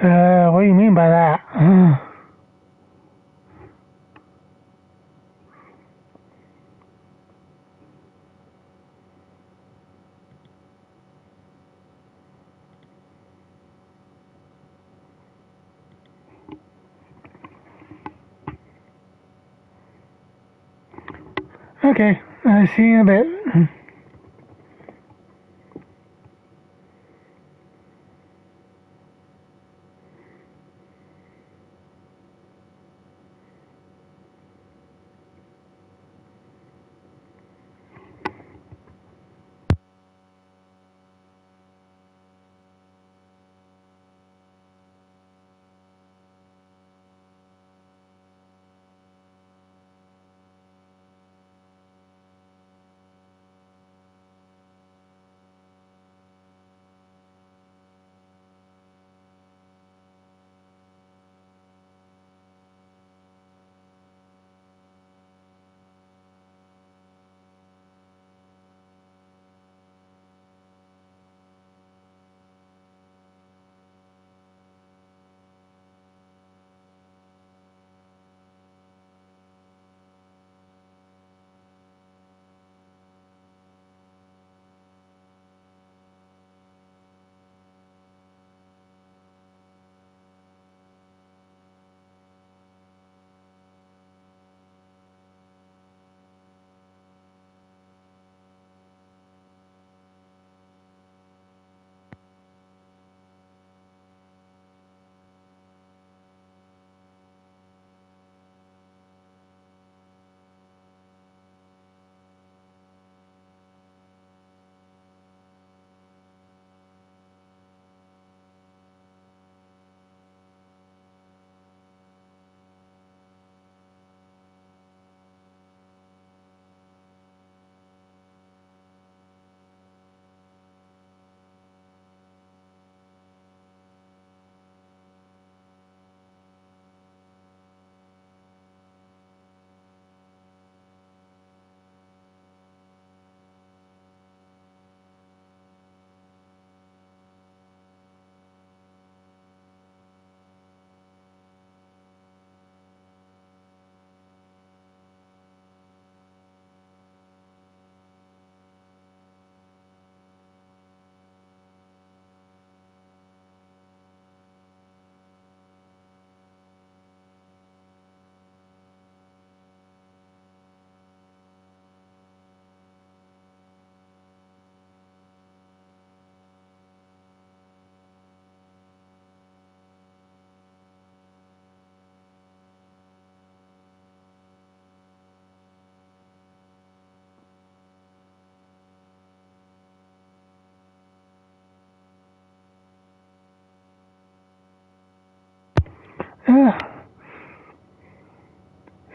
What do you mean by that? Okay, see you in a bit.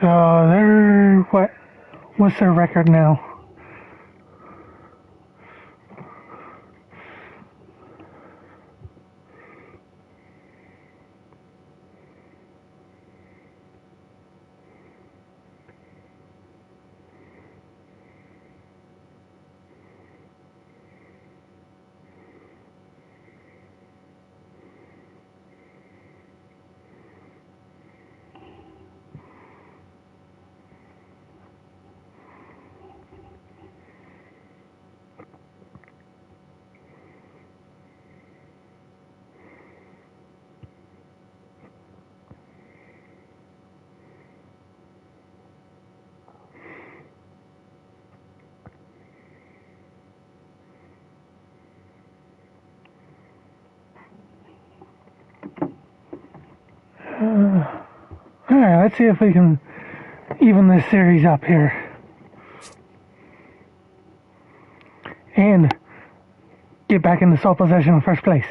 Uh, they're what? What's their record now? Alright, let's see if we can even this series up here. And get back into sole possession in first place.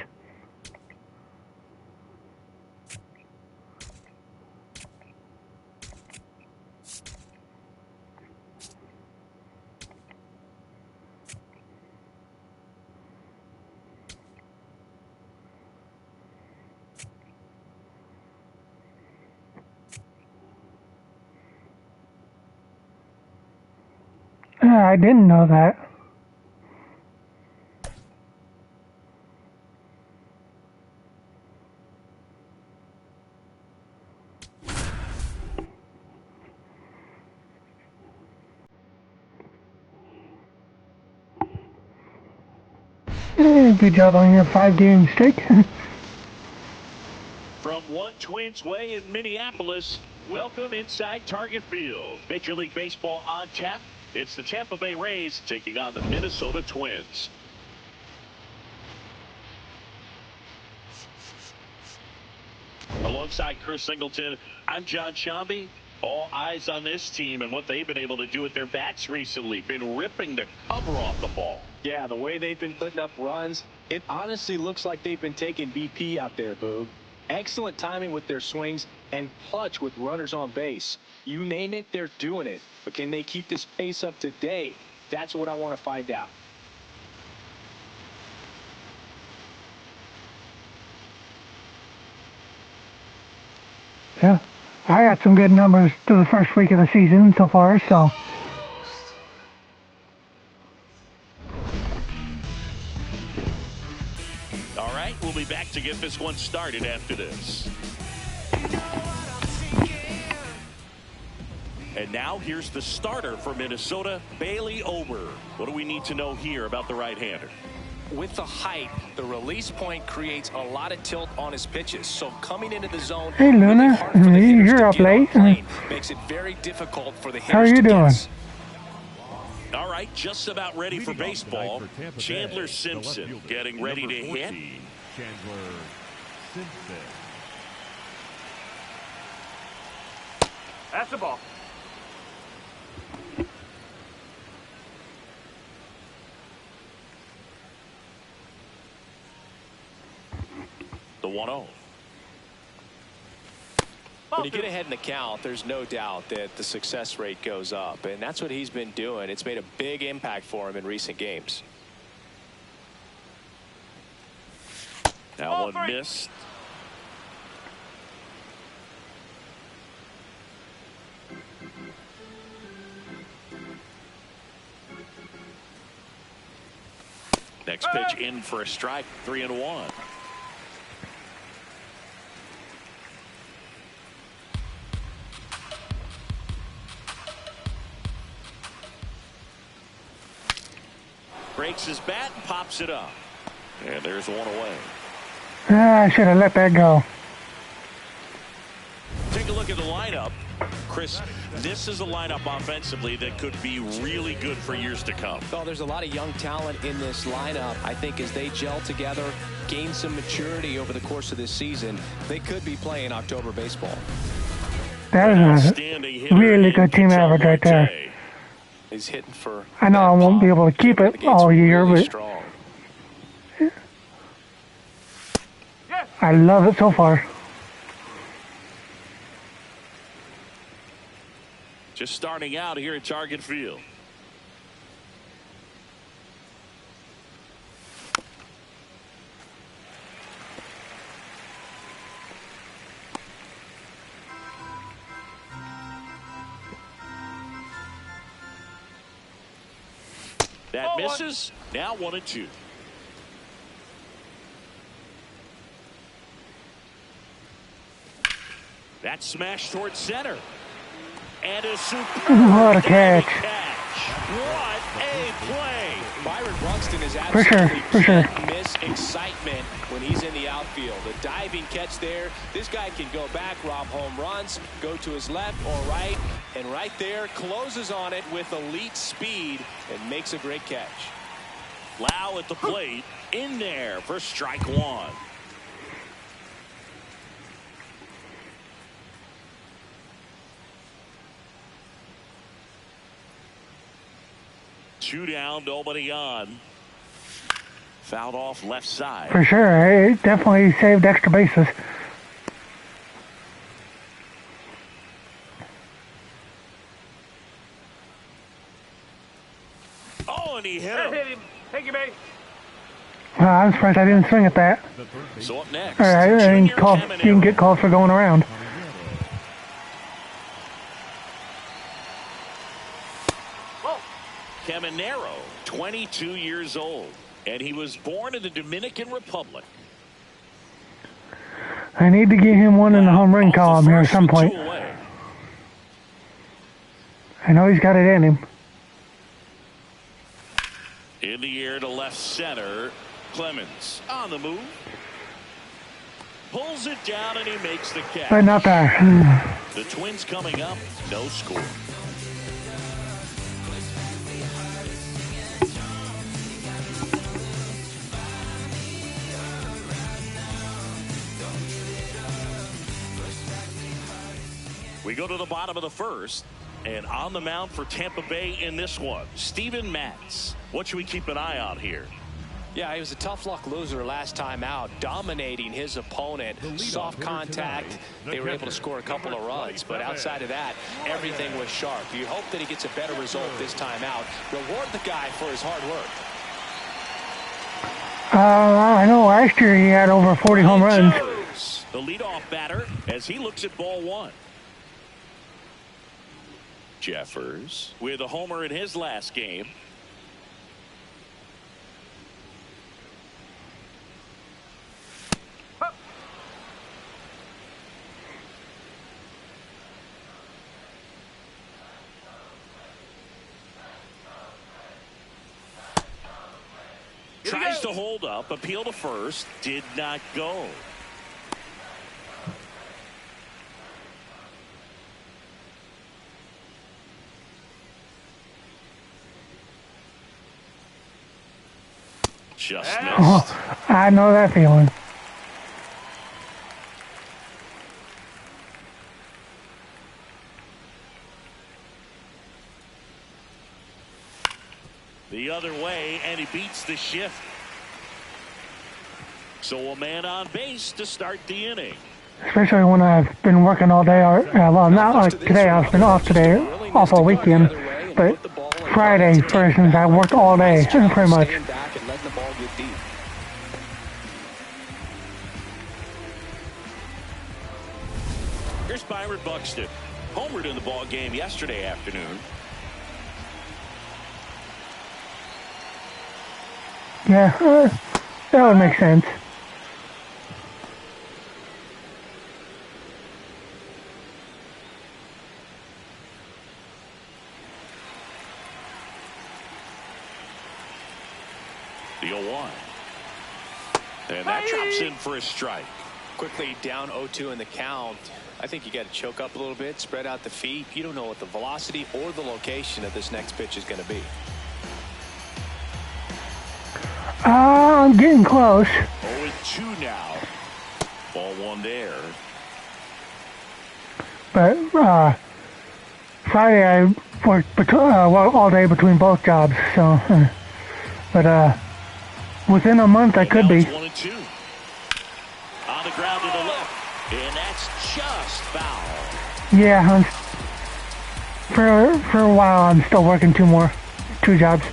I didn't know that. Good job on your 5-game streak. From One Twins Way in Minneapolis, welcome inside Target Field. Major League Baseball on tap. It's the Tampa Bay Rays taking on the Minnesota Twins. Alongside Chris Singleton, I'm John Shambi. All eyes on this team and what they've been able to do with their bats recently. Been ripping the cover off the ball. Yeah, the way they've been putting up runs, it honestly looks like they've been taking BP out there, Boog. Excellent timing with their swings and clutch with runners on base. You name it, they're doing it. But can they keep this pace up today? That's what I want to find out. Yeah, I got some good numbers through the first week of the season so far, so. All right, we'll be back to get this one started after this. And now here's the starter for Minnesota, Bailey Ober. What do we need to know here about the right-hander? With the height, the release point creates a lot of tilt on his pitches. So coming into the zone, Hey Luna, you're up late. Makes it very difficult for the hitters. How are you doing? All right, just about ready for baseball. Chandler Simpson getting ready to hit. Chandler Simpson. That's the ball. The 1-0. When you get ahead in the count, there's no doubt that the success rate goes up, and that's what he's been doing. It's made a big impact for him in recent games. That one missed. Next pitch in for a strike, 3-1. Breaks his bat and pops it up. And there's one away. I should have let that go. Take a look at the lineup. Chris, this is a lineup offensively that could be really good for years to come. Well, there's a lot of young talent in this lineup. I think as they gel together, gain some maturity over the course of this season, they could be playing October baseball. That is a really good team average right there. He's hitting for. I know I won't be able to keep it all year, really but strong. I love it so far. Just starting out here at Target Field. That misses. Now 1-2. That smash towards center. And a superb What a catch. What a play. Byron Buxton is For sure, absolutely for sure. can't miss excitement when he's in the outfield. A diving catch there. This guy can go back, rob home runs, go to his left or right, and right there closes on it with elite speed and makes a great catch. Lau at the plate, in there for strike one. Two down, nobody on. Fouled off left side. For sure, it definitely saved extra bases. Oh, and he hit him. Hit him. Thank you, babe. I'm surprised I didn't swing at that. So up next, All right, I Junior you can get called for going around. Caminero, 22 years old, and he was born in the Dominican Republic. I need to get him one in the home run column here at some point. I know he's got it in him. In the air to left center. Clemens on the move. Pulls it down and he makes the catch. But not there. The Twins coming up, no score. We go to the bottom of the first, and on the mound for Tampa Bay in this one, Steven Matz. What should we keep an eye on here? Yeah, he was a tough luck loser last time out, dominating his opponent. Soft contact. They were able to score a couple of runs, but outside of that, everything was sharp. You hope that he gets a better result this time out. Reward the guy for his hard work. I know last year he had over 40 home runs. The leadoff batter as he looks at ball one. Jeffers with a homer in his last game. Tries to hold up, appeal to first, did not go. Just missed. Oh, I know that feeling. The other way, and he beats the shift. So a man on base to start the inning. Especially when I've been working all day. Well, not like today. I've been off today, off all weekend. But Friday, for instance, I worked all day, pretty much. Here's Byron Buxton. Homered in the ball game yesterday afternoon. Yeah, that would make sense. The 0-1. And that drops in for a strike. Quickly down 0-2 in the count. I think you got to choke up a little bit, spread out the feet. You don't know what the velocity or the location of this next pitch is going to be. I'm getting close. 0-2 now. Ball one there. But Friday I worked all day between both jobs. So, but within a month I could be. 1-2. On the ground to the left, and that's just foul. Yeah, for a while I'm still working two jobs.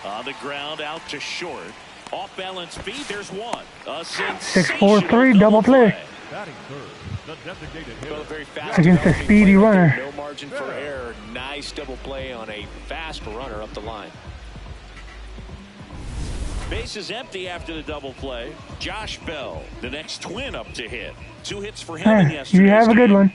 On the ground out to short. Off balance speed, there's one. A 6-4-3 double play. Against a speedy runner. No margin for error. Nice double play on a fast runner up the line. Base is empty after the double play. Josh Bell, the next Twin up to hit. 2 hits for him in yesterday's You have a good one.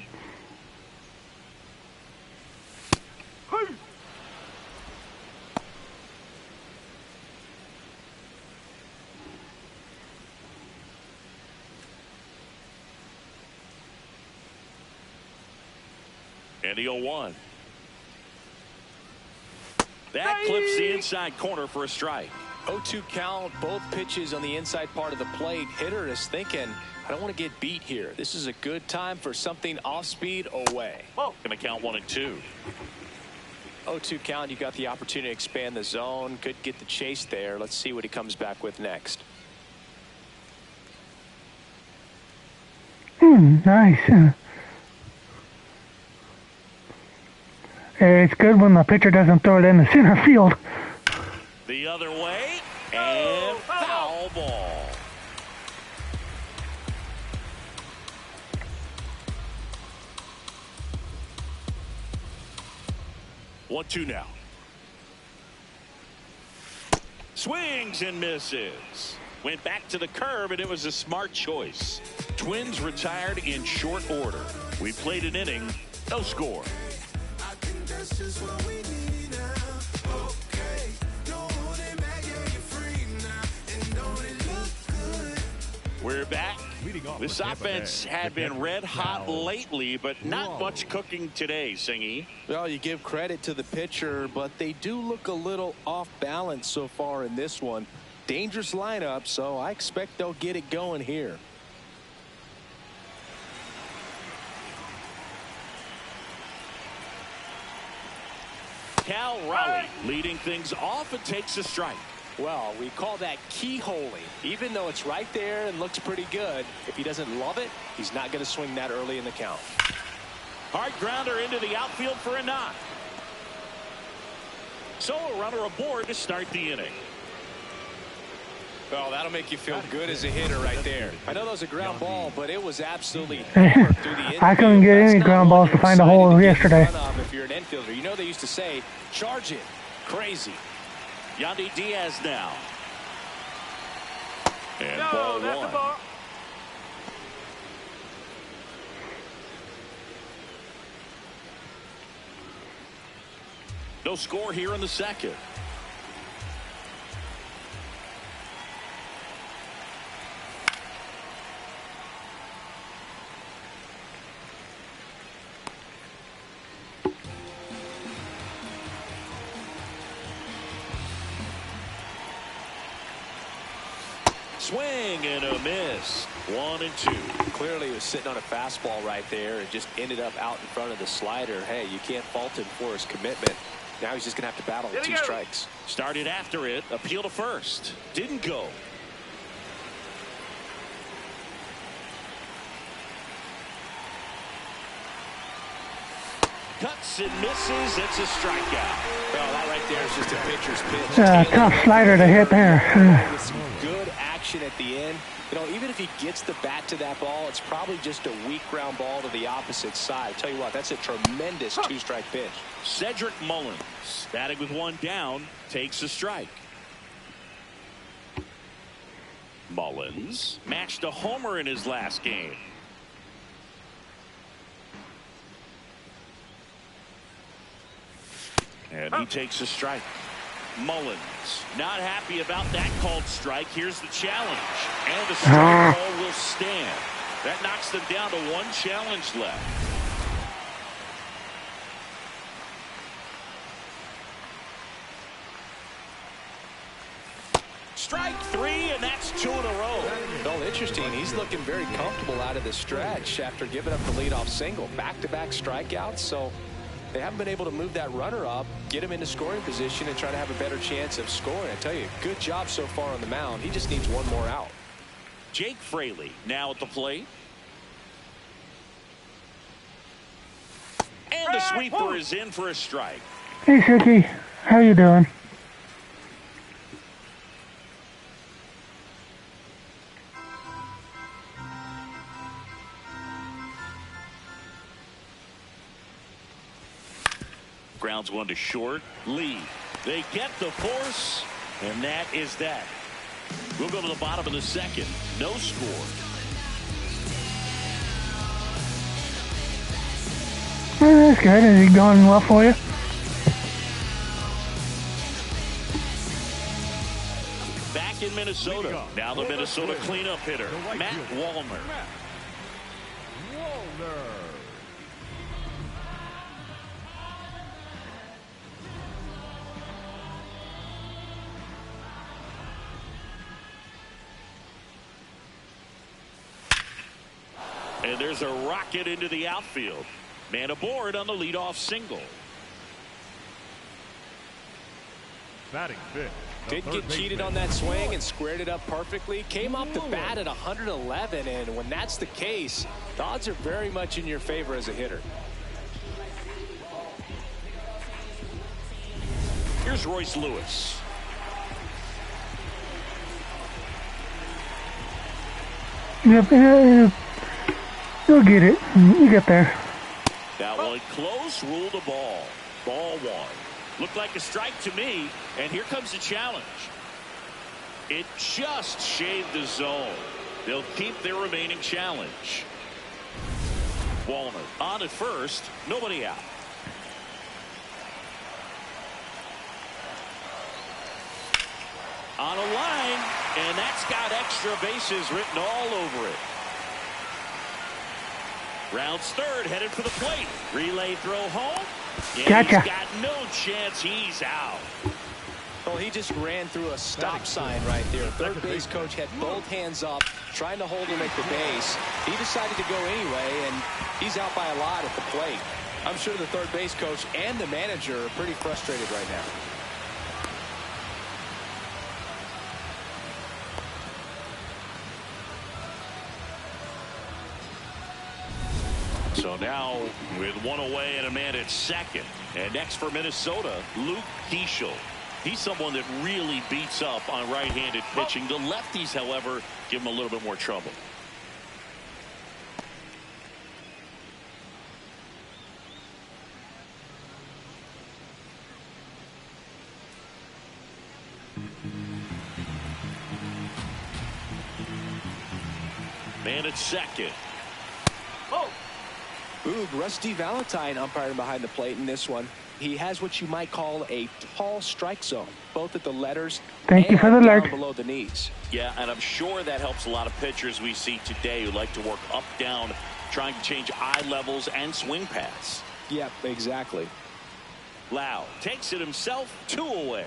And the 0-1. That clips the inside corner for a strike. 0-2 count, both pitches on the inside part of the plate. Hitter is thinking, I don't want to get beat here. This is a good time for something off speed away. Going to count 1-2. 0-2 count, you got the opportunity to expand the zone. Could get the chase there. Let's see what he comes back with next. Nice. It's good when the pitcher doesn't throw it in the center field. The other way, and foul ball. One, two now. Swings and misses. Went back to the curve, and it was a smart choice. Twins retired in short order. We played an inning, no score. That's just what we need now. We're back. This offense had been red hot lately, but not much cooking today, Singy. Well, you give credit to the pitcher, but they do look a little off balance so far in this one. Dangerous lineup, so I expect they'll get it going here. Cal Raleigh leading things off and takes a strike. Well, we call that keyholing. Even though it's right there and looks pretty good, if he doesn't love it, he's not going to swing that early in the count. Hard grounder into the outfield for a knock. So a runner aboard to start the inning. Well, that'll make you feel good as a hitter right there. I know that was a ground ball, but it was absolutely hammered through the infield. I couldn't get any ground balls to find a hole yesterday. If you're an infielder, you know they used to say, charge it. Crazy. Yandy Diaz now. And ball one. No score here in the second. Swing and a miss. 1-2. Clearly he was sitting on a fastball right there and just ended up out in front of the slider. Hey, you can't fault him for his commitment. Now he's just going to have to battle with 2 strikes. Started after it. Appeal to first. Didn't go. Cuts and misses. It's a strikeout. Well, that right there is just a pitcher's pitch. Tough slider to hit there. With some good action at the end. You know, even if he gets the bat to that ball, it's probably just a weak ground ball to the opposite side. Tell you what, that's a tremendous 2-strike pitch. Cedric Mullins, batting with 1 down, takes a strike. Mullins matched a homer in his last game. And he takes a strike. Mullins not happy about that called strike. Here's the challenge. And the strike ball will stand. That knocks them down to 1 challenge left. Strike 3, and that's 2 in a row. Well, interesting. He's looking very comfortable out of the stretch after giving up the leadoff single. Back-to-back strikeouts, so they haven't been able to move that runner up, get him into scoring position, and try to have a better chance of scoring. I tell you, good job so far on the mound. He just needs 1 more out. Jake Fraley now at the plate. And the sweeper is in for a strike. Hey, Suki. How you doing? Grounds 1 to short. Lee. They get the force, and that is that. We'll go to the bottom of the second. No score. That's good. Is he going well for you? Back in Minnesota. Now the Minnesota cleanup hitter, Matt Wallner. And there's a rocket into the outfield. Man aboard on the leadoff single. Batting fifth. Didn't get cheated on that swing and squared it up perfectly. Came off the bat at 111, and when that's the case, the odds are very much in your favor as a hitter. Here's Royce Lewis. Yep. You'll get it. You get there. That one close, ruled a ball. Ball 1. Looked like a strike to me, and here comes the challenge. It just shaved the zone. They'll keep their remaining challenge. Wallner on at first, nobody out. On a line, And that's got extra bases written all over it. Rounds third, headed for the plate. Relay throw home. And gotcha. He's got no chance. He's out. Well, he just ran through a stop sign right there. Third base coach had both hands up, trying to hold him at the base. He decided to go anyway, and he's out by a lot at the plate. I'm sure the third base coach and the manager are pretty frustrated right now. So now with one away and a man at second. And next for Minnesota, Luke Keeschel. He's someone that really beats up on right-handed pitching. The lefties, however, give him a little bit more trouble. Man at second. Boog, Rusty Valentine umpiring behind the plate in this one. He has what you might call a tall strike zone, both at the letters Thank you for the and leg. down below the knees. Yeah, and I'm sure that helps a lot of pitchers we see today who like to work up, down, trying to change eye levels and swing paths. Yep, exactly. Lau takes it himself, 2 away.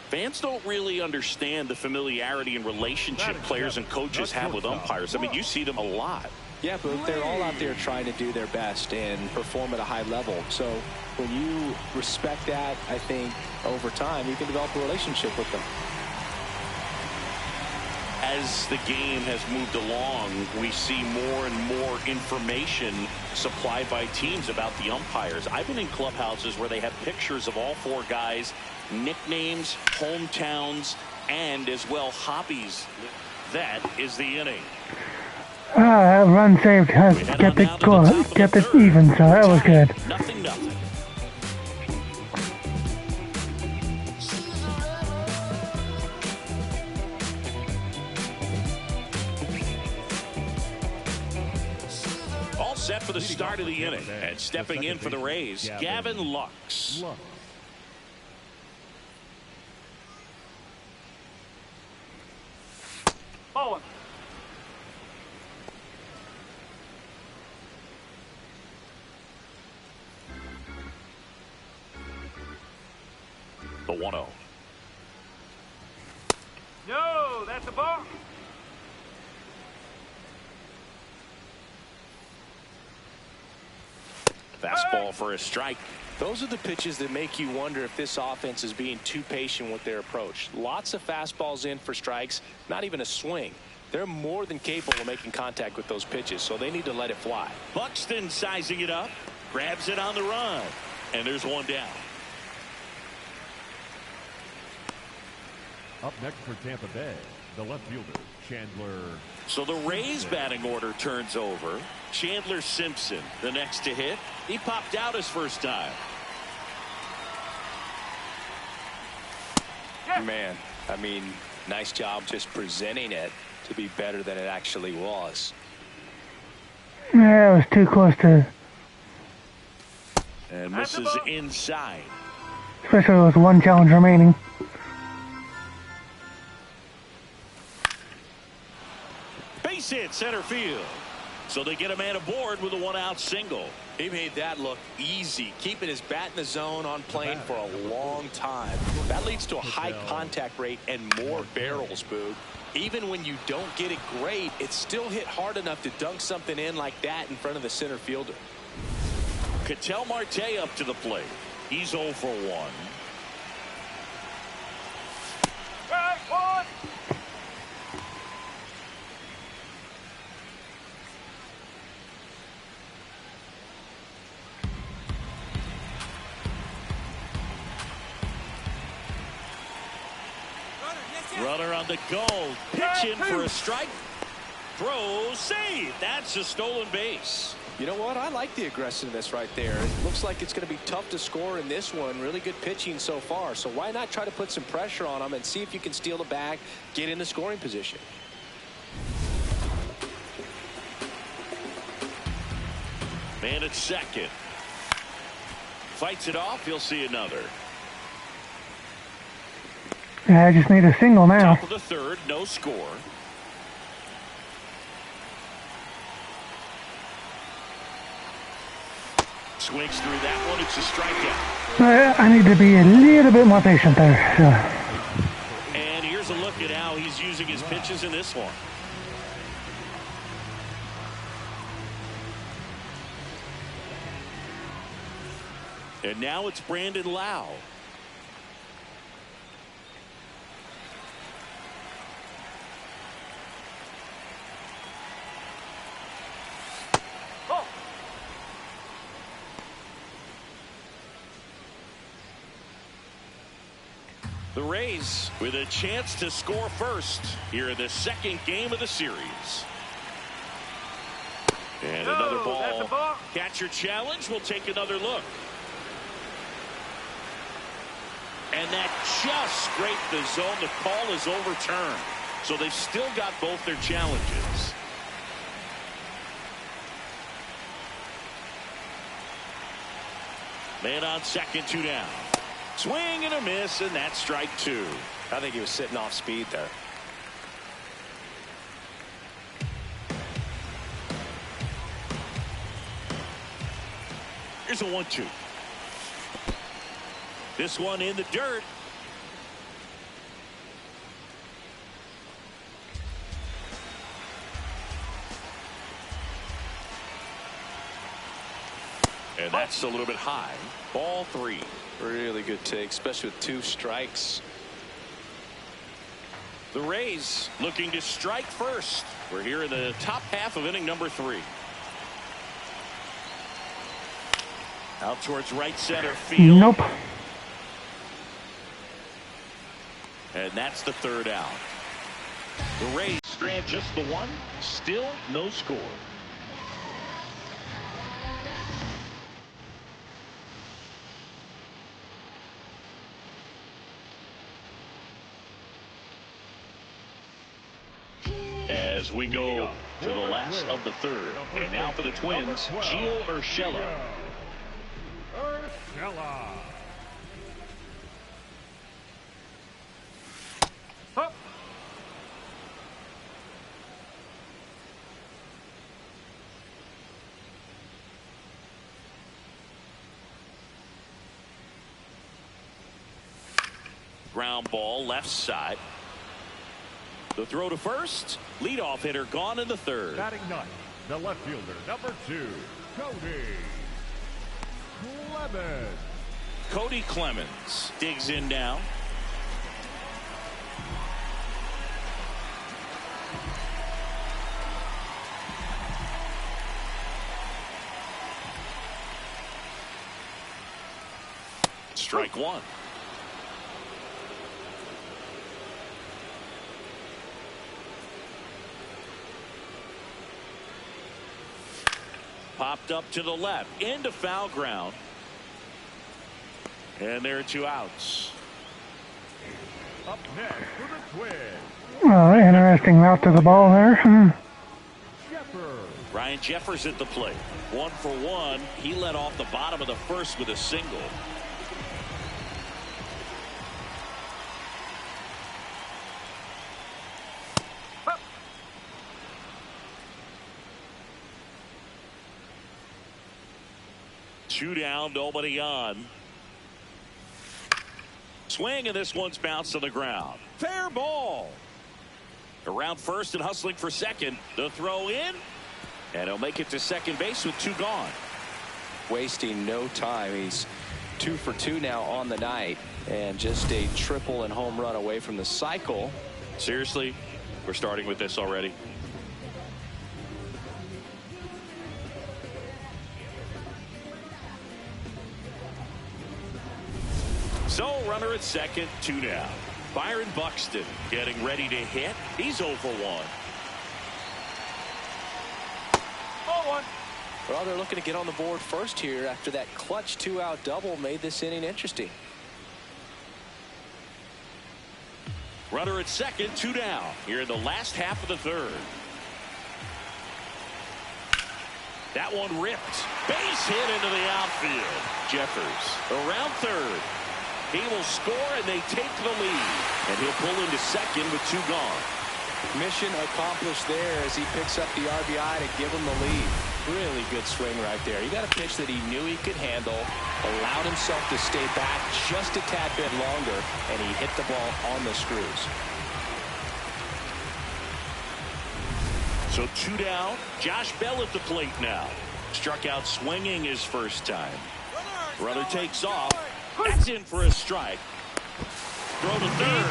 Fans don't really understand the familiarity and relationship players and coaches have with umpires. I mean, you see them a lot. Yeah, but they're all out there trying to do their best and perform at a high level. So when you respect that, I think over time you can develop a relationship with them. As the game has moved along, we see more and more information supplied by teams about the umpires. I've been in clubhouses where they have pictures of all 4 guys, nicknames, hometowns, and as well hobbies. That is the inning. That run saved has kept it good, kept it even, so that was good. Nothing. All set for the start of the inning, and stepping in for the Rays, Gavin Lux. Bowling. The 1-0. No, that's a ball. Fastball for a strike. Those are the pitches that make you wonder if this offense is being too patient with their approach. Lots of fastballs in for strikes, not even a swing. They're more than capable of making contact with those pitches, so they need to let it fly. Buxton sizing it up, grabs it on the run, and there's one down. Up next for Tampa Bay, the left fielder, Chandler. So the Rays batting order turns over. Chandler Simpson, the next to hit. He popped out his first time. Man, I mean, nice job just presenting it to be better than it actually was. Yeah, it was too close to, And misses inside. especially with 1 challenge remaining. Base hit center field. So they get a man aboard with a 1-out single. He made that look easy, keeping his bat in the zone on plane for a long time. That leads to a high contact rate and more barrels, Boog. Even when you don't get it great, it's still hit hard enough to dunk something in like that in front of the center fielder. Ketel Marte up to the plate. He's 0 for 1. Runner on the go. Pitch in for a strike. Throw, save. That's a stolen base. You know what? I like the aggressiveness right there. It looks like it's going to be tough to score in this one. Really good pitching so far. So why not try to put some pressure on them and see if you can steal the bag, get in the scoring position. Man at second. Fights it off. He'll see another. Yeah, I just need a single now. Top of the third, no score. Swings through that one. It's a strikeout. I need to be a little bit more patient there. So. And here's a look at how he's using his pitches in this one. And now it's Brandon Lau. The Rays with a chance to score first here in the second game of the series. And another ball. Catcher challenge. We'll take another look. And that just scraped the zone. The call is overturned. So they've still got both their challenges. Man on second, 2 down. Swing and a miss, and that's strike 2. I think he was sitting off speed there. Here's a 1-2. This one in the dirt. And that's a little bit high. Ball 3. Really good take, especially with 2 strikes. The Rays looking to strike first. We're here in the top half of inning number 3. Out towards right center field. Nope. And that's the 3rd out. The Rays strand just the 1. Still no score. As we go to the last of the 3rd. And now for the Twins, Gio Urshela. Ground ball left side. The throw to first. Leadoff hitter gone in the 3rd. Batting 9th, the left fielder, number 2, Cody Clemens. Cody Clemens digs in now. Strike 1. Popped up to the left into foul ground. And there are 2 outs. Up next for the Twins. Interesting route to the ball there. Ryan Jeffers at the plate. 1 for 1. He led off the bottom of the 1st with a single. Two down, nobody on. Swing, and this one's bounced to the ground. Fair ball. Around first and hustling for second. The throw in, and he'll make it to second base with 2 gone. Wasting no time. He's 2 for 2 now on the night, and just a triple and home run away from the cycle. Seriously, we're starting with this already. So, runner at second, 2 down. Byron Buxton getting ready to hit. He's 0 for 1. Ball 1. Well, they're looking to get on the board first here after that clutch 2-out double made this inning interesting. Runner at second, 2 down. Here in the last half of the 3rd. That one ripped. Base hit into the outfield. Jeffers around 3rd. He will score, and they take the lead. And he'll pull into second with 2 gone. Mission accomplished there as he picks up the RBI to give him the lead. Really good swing right there. He got a pitch that he knew he could handle, allowed himself to stay back just a tad bit longer, and he hit the ball on the screws. So 2 down. Josh Bell at the plate now. Struck out swinging his first time. Runner takes off. That's in for a strike. Throw to third.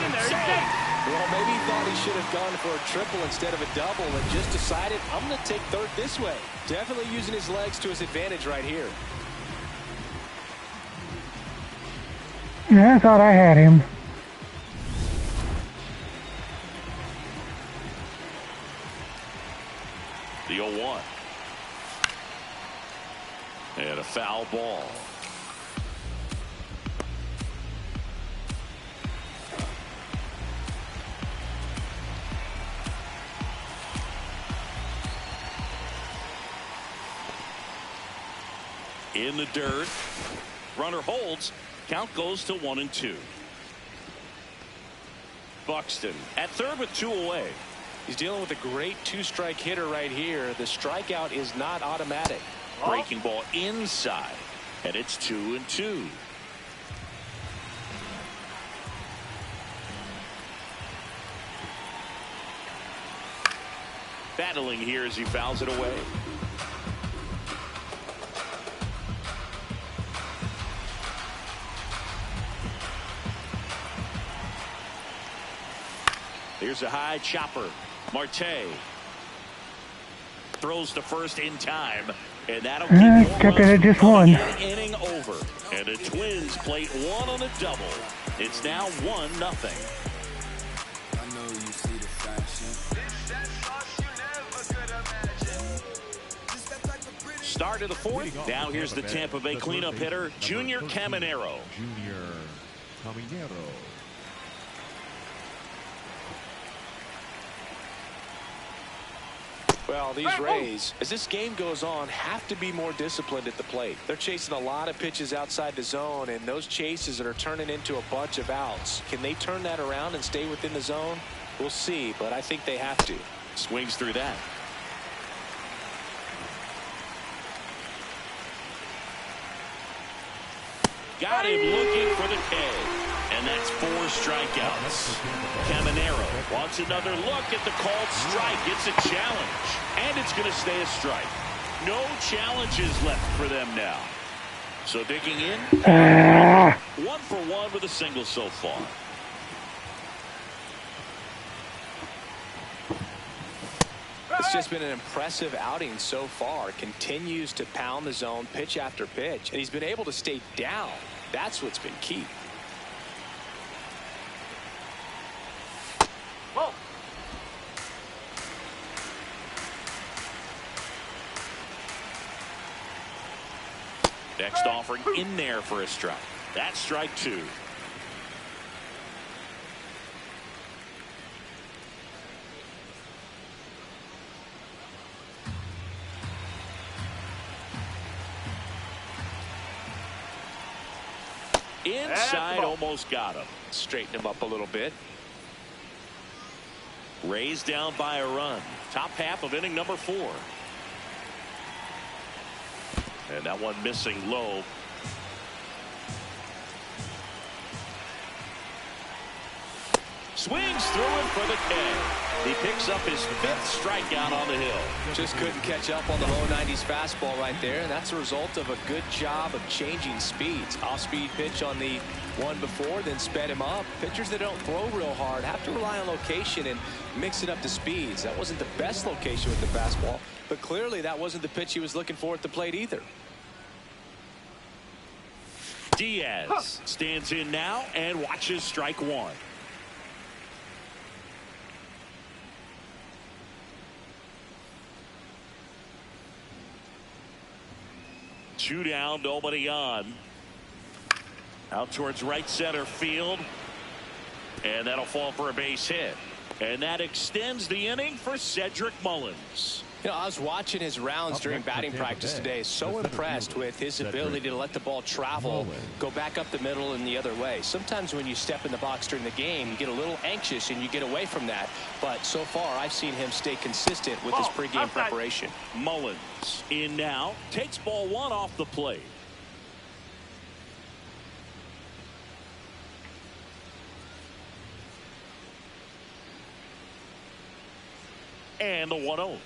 Well, maybe he thought he should have gone for a triple instead of a double and just decided, I'm going to take third this way. Definitely using his legs to his advantage right here. Yeah, I thought I had him. The 0-1. And a foul ball. In the dirt. Runner holds. Count goes to 1-2. Buxton at third with 2 away. He's dealing with a great 2-strike hitter right here. The strikeout is not automatic. Breaking ball inside. And it's 2-2. Battling here as he fouls it away. Here's a high chopper. Marte throws to first in time, and that'll kept it at just 1. Inning over, and the Twins plate 1 on a double. It's now 1-0. Start of the 4th. Now here's the Tampa Bay cleanup hitter, Junior Caminero. Well, these Rays, as this game goes on, have to be more disciplined at the plate. They're chasing a lot of pitches outside the zone, and those chases that are turning into a bunch of outs. Can they turn that around and stay within the zone? We'll see, but I think they have to. Swings through that. Got him looking for the K. And that's 4 strikeouts. Caminero wants another look at the called strike. It's a challenge. And it's going to stay a strike. No challenges left for them now. So digging in. 1 for 1 with a single so far. It's just been an impressive outing so far. Continues to pound the zone pitch after pitch. And he's been able to stay down. That's what's been key. Whoa. Next offering in there for a strike. That's strike 2. Inside, almost got him. Straighten him up a little bit. Raised down by a run. Top half of inning number 4. And that one missing low. Swings through it for the K. He picks up his 5th strikeout on the hill. Just couldn't catch up on the low 90s fastball right there, and that's a result of a good job of changing speeds. Off-speed pitch on the one before, then sped him up. Pitchers that don't throw real hard have to rely on location and mix it up to speeds. That wasn't the best location with the fastball, but clearly that wasn't the pitch he was looking for at the plate either. Diaz stands in now and watches strike 1. Two down, nobody on. Out towards right center field. And that'll fall for a base hit. And that extends the inning for Cedric Mullins. You know, I was watching his rounds during batting practice today. So impressed with his ability to let the ball travel, go back up the middle and the other way. Sometimes when you step in the box during the game, you get a little anxious and you get away from that. But so far, I've seen him stay consistent with his pregame preparation. Mullins in now, takes ball 1 off the plate. And the 1-0.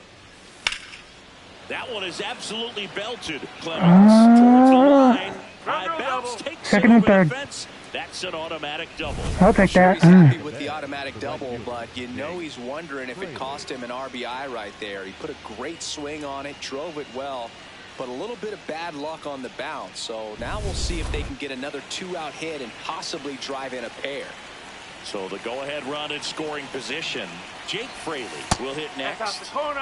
That one is absolutely belted. Clemens towards the line. High bounce takes second it and over the third. fence. That's an automatic double. I'll take Sure, that. he's happy with the automatic double, but you know he's wondering if it cost him an RBI right there. He put a great swing on it, drove it well, but a little bit of bad luck on the bounce. So now we'll see if they can get another 2-out hit and possibly drive in a pair. So the go-ahead run in scoring position. Jake Fraley will hit next. the corner.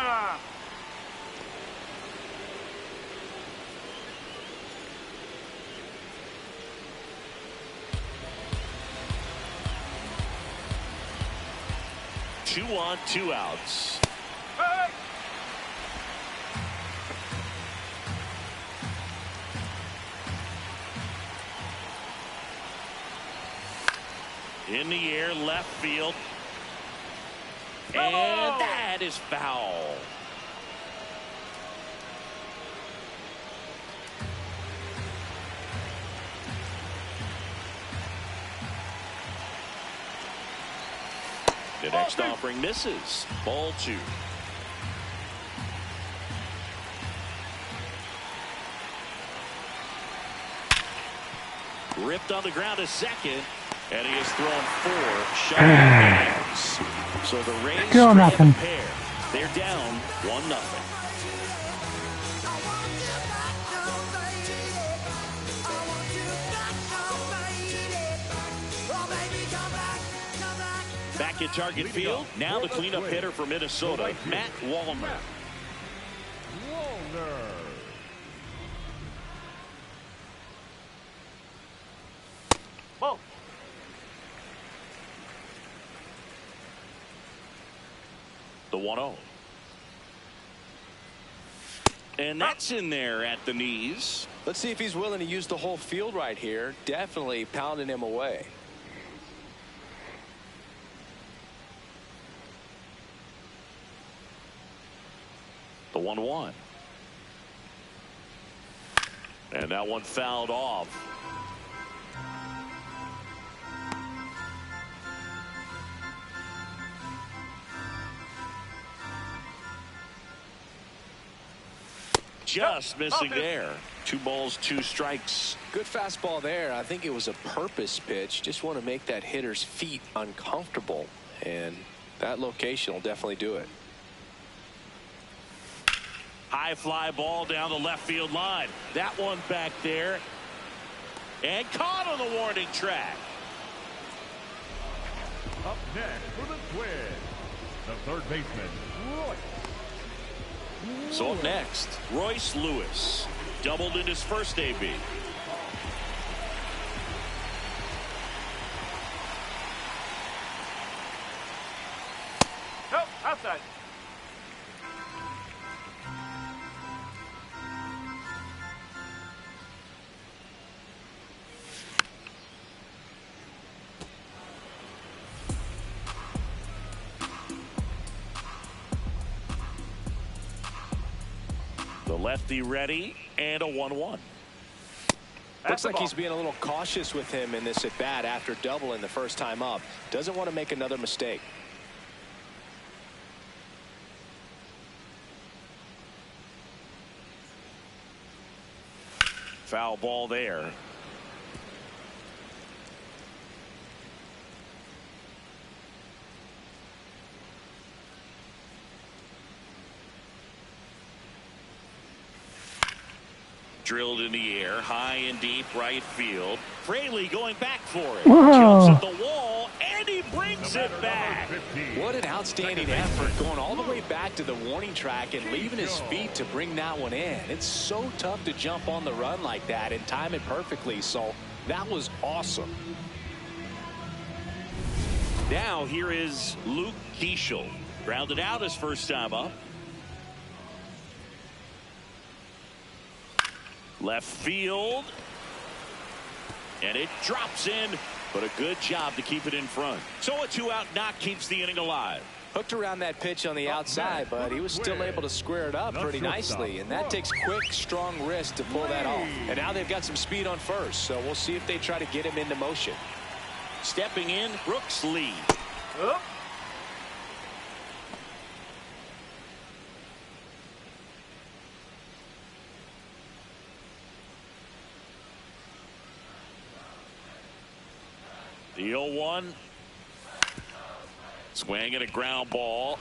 2 on, 2 outs. Hey! In the air, left field. And that is foul. The next offering misses. Ball 2. Ripped on the ground to second. And he has thrown 4 shutout. So the Rays Still nothing. pair. They're down 1-0. Back at target field. Now the cleanup hitter for Minnesota, Matt Wallner. Ball. The 1-0. And that's in there at the knees. Let's see if he's willing to use the whole field right here. Definitely pounding him away. The 1-1. And that one fouled off. Just missing there. 2 balls, 2 strikes. Good fastball there. I think it was a purpose pitch. Just want to make that hitter's feet uncomfortable. And that location will definitely do it. High fly ball down the left field line. That one back there. And caught on the warning track. Up next for the Twins, the third baseman, Royce. So up next, Royce Lewis. Doubled in his first AB. Nope, outside. The lefty ready, and a 1-1. Looks like he's being a little cautious with him in this at bat after doubling the first time up. Doesn't want to make another mistake. Foul ball there. Drilled in the air, high and deep right field. Fraley going back for it. Whoa. Jumps at the wall, and he brings it back. What an outstanding effort, going all the way back to the warning track and leaving his feet to bring that one in. It's so tough to jump on the run like that and time it perfectly, so that was awesome. Now here is Luke Keeschel. Grounded out his first time up. Left field. And it drops in, but a good job to keep it in front. So a 2-out knock keeps the inning alive. Hooked around that pitch on the outside, but he was still able to square it up pretty nicely. And that takes quick, strong wrist to pull that off. And now they've got some speed on first, so we'll see if they try to get him into motion. Stepping in, Brooks Lee. Up. The 0-1. Swing and a ground ball.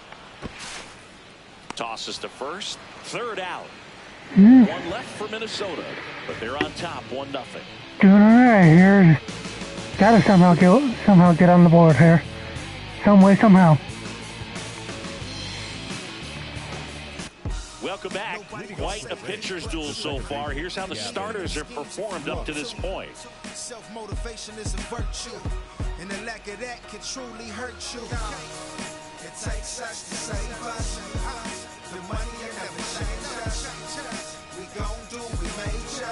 Tosses to first. Third out. One left for Minnesota, but they're on top 1-0. Doing all right here. Gotta somehow get on the board here. Some way, somehow. Welcome back. Quite a pitcher's duel so far. Here's how the starters have performed up to this point. Self-motivation is a virtue, and the lack of that can truly hurt you. It takes us to save us. The money will never change us. We gon' do what we major.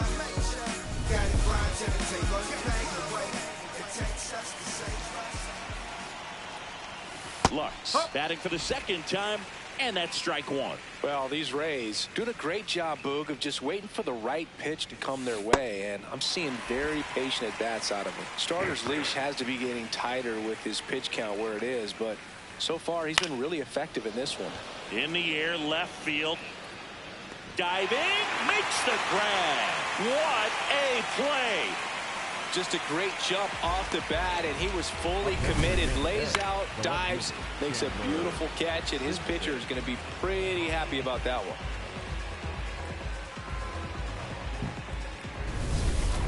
Got it grind till it take all your pain away. It takes us to save us. Lux batting for the second time, and that's strike one. Well, these Rays doing a great job, Boog, of just waiting for the right pitch to come their way, and I'm seeing very patient at-bats out of him. Starter's leash has to be getting tighter with his pitch count where it is, but so far he's been really effective in this one. In the air, left field. Diving, makes the grab. What a play. Just a great jump off the bat, and he was fully committed. Lays out, dives, makes a beautiful catch, and his pitcher is going to be pretty happy about that one.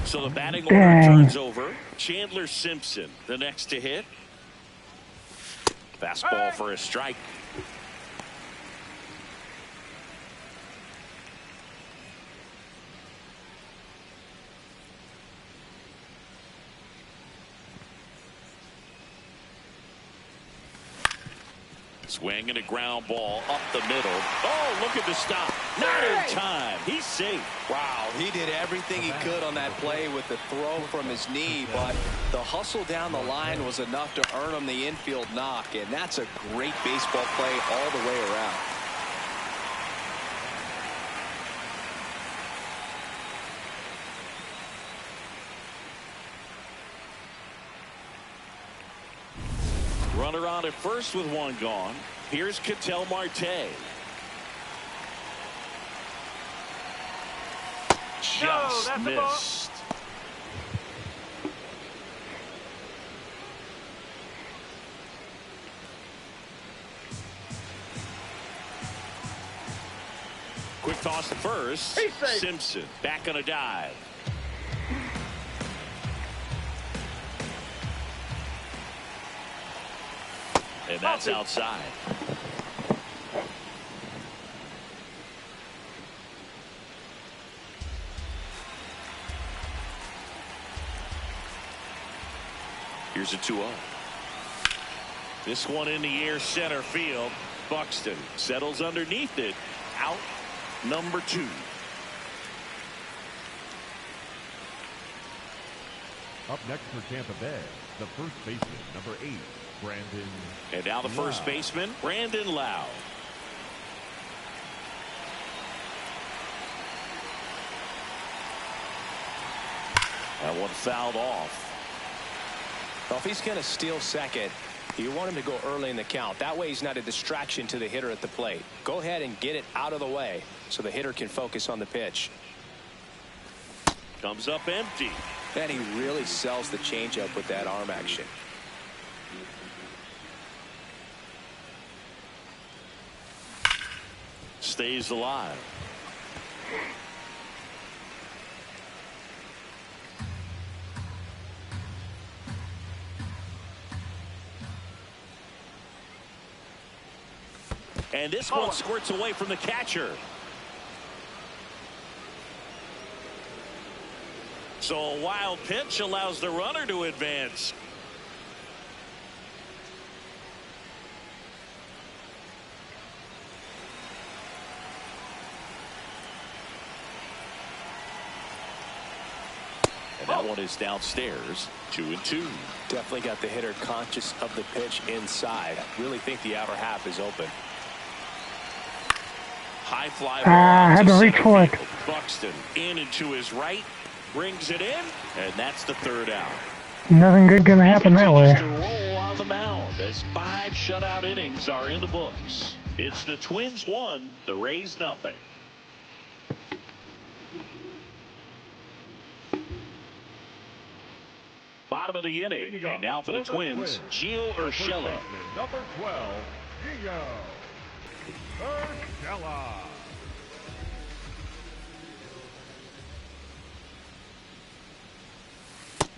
So the batting order turns over. Chandler Simpson, the next to hit. Fastball for a strike. Swing and a ground ball up the middle. Oh, look at the stop. Not in time. He's safe. Wow, he did everything he could on that play with the throw from his knee, but the hustle down the line was enough to earn him the infield knock, and that's a great baseball play all the way around. Runner on at first with one gone. Here's Ketel Marte. Just missed. Quick toss to first. Simpson back on a dive. And that's outside. Here's a 2-0. This one in the air, center field. Buxton settles underneath it. Out number 2. Up next for Tampa Bay, the first baseman, number 8. Brandon. And now the first baseman, Brandon Lau. That one fouled off. Well, if he's going to steal second, you want him to go early in the count. That way he's not a distraction to the hitter at the plate. Go ahead and get it out of the way so the hitter can focus on the pitch. Comes up empty. And he really sells the changeup with that arm action. Stays alive. And this one squirts away from the catcher. So a wild pitch allows the runner to advance. one is downstairs. 2-2. Definitely got the hitter conscious of the pitch inside. I really think the outer half is open. High fly I had to reach for it. Buxton in and to his right, brings it in, and that's the third out. Nothing good gonna happen that way. To roll on the mound as 5 shutout innings are in the books. It's the Twins 1, the Rays 0. Bottom of the inning, and now for the Twins, Gio Urshela. Number 12, Gio Urshela.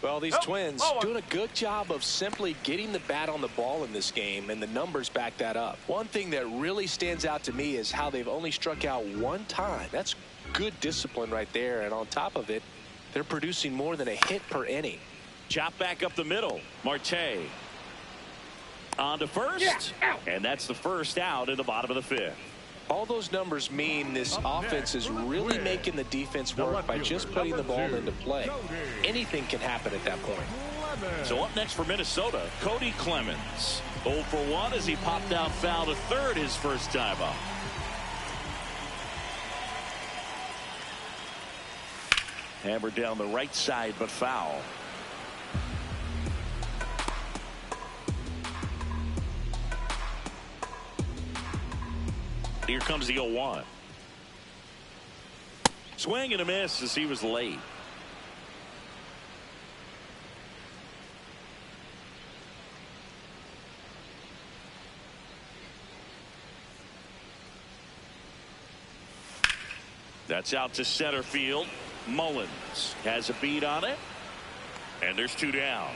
Well, these Twins doing a good job of simply getting the bat on the ball in this game, and the numbers back that up. One thing that really stands out to me is how they've only struck out 1 time. That's good discipline right there, and on top of it, they're producing more than a hit per inning. Chop back up the middle. Marte on to first, and that's the first out in the bottom of the 5th. All those numbers mean this offense is really making the defense work by just putting the ball into play. Anything can happen at that point. So up next for Minnesota, Cody Clemens. 0 for 1 as he popped out foul to third his first time up. Hammered down the right side, but foul. Here comes the 0-1. Swing and a miss as he was late. That's out to center field. Mullins has a beat on it, and there's 2 down.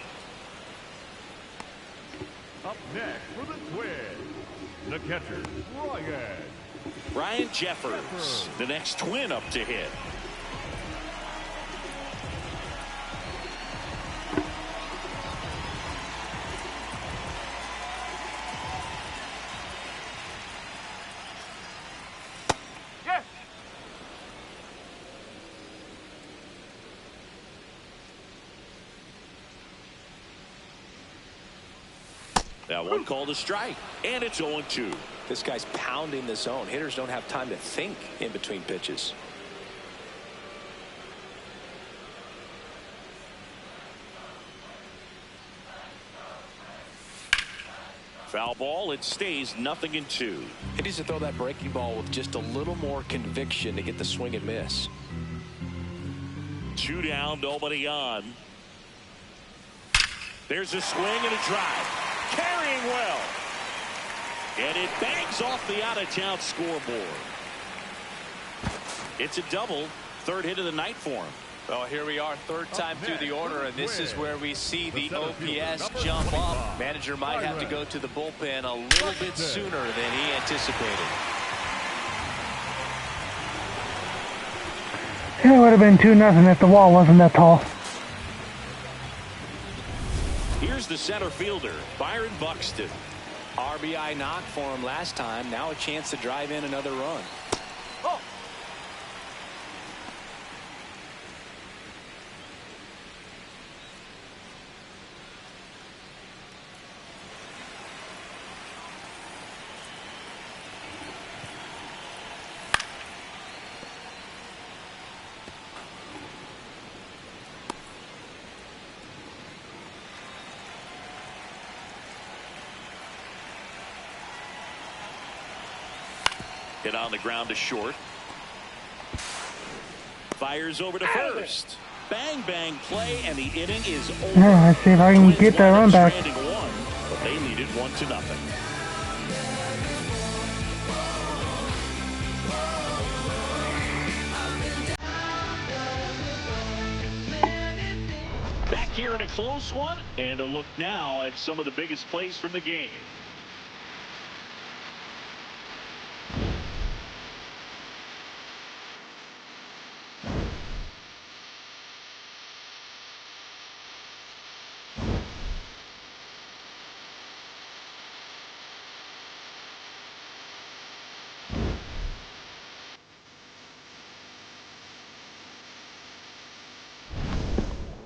Up next for the Twins, the catcher, Ryan Jeffers, the next Twin up to hit. Yes. That one called a strike, and it's 0-2. This guy's pounding the zone. Hitters don't have time to think in between pitches. Foul ball, it stays 0-2. He needs to throw that breaking ball with just a little more conviction to get the swing and miss. 2 down, nobody on. There's a swing and a drive. Carrying well. And it bangs off the out-of-town scoreboard. It's a double. 3rd hit of the night for him. Well, here we are, 3rd time through the order, and this is where we see the OPS jump up. Manager might have to go to the bullpen a little bit sooner than he anticipated. It would have been 2-0 if the wall wasn't that tall. Here's the center fielder, Byron Buxton. RBI knock for him last time. Now a chance to drive in another run. Oh. Hit on the ground to short. Fires over to first. Bang, bang play, and the inning is over. Yeah, let's see if I can get that run back. But they lead it 1-0. Back here in a close one, and a look now at some of the biggest plays from the game.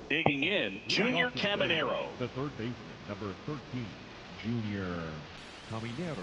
Digging in Junior Caminero. The third baseman, number 13, Junior Caminero.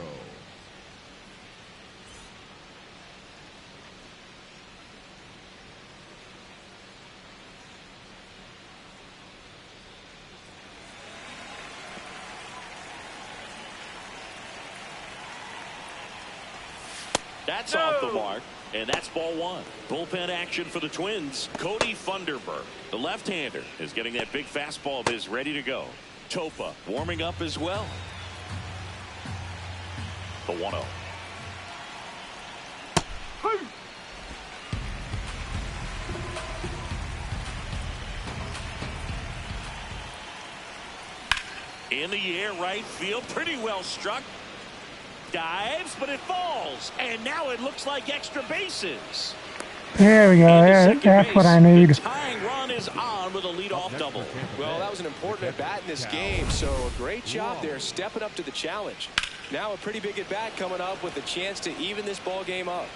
That's off the mark, and that's ball one. Bullpen action for the Twins. Cody Funderburk, the left-hander, is getting that big fastball of his ready to go. Topa warming up as well. The 1-0. In the air, right field, pretty well struck. Dives, but it falls, and now it looks like extra bases. There we go. That's what I need. The tying run is on with a leadoff double. Well, that was an important at-bat in this game, so a great job there stepping up to the challenge. Now a pretty big at-bat coming up with a chance to even this ball game up.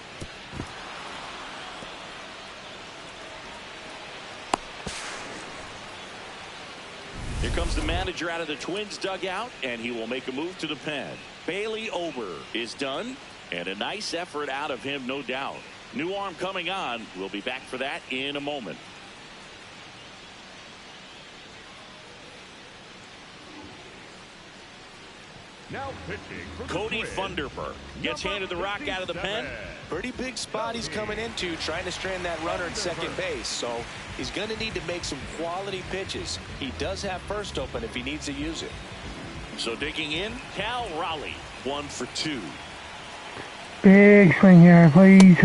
Here comes the manager out of the Twins dugout, and he will make a move to the pen. Bailey Ober is done, and a nice effort out of him, no doubt. New arm coming on. We'll be back for that in a moment. Now pitching for the Cody Twins, Funderburk gets handed the rock out of the pen. Pretty big spot he's coming into, trying to strand that runner at second base. So he's going to need to make some quality pitches. He does have first open if he needs to use it. So digging in, Cal Raleigh, 1 for 2. Big swing here, please.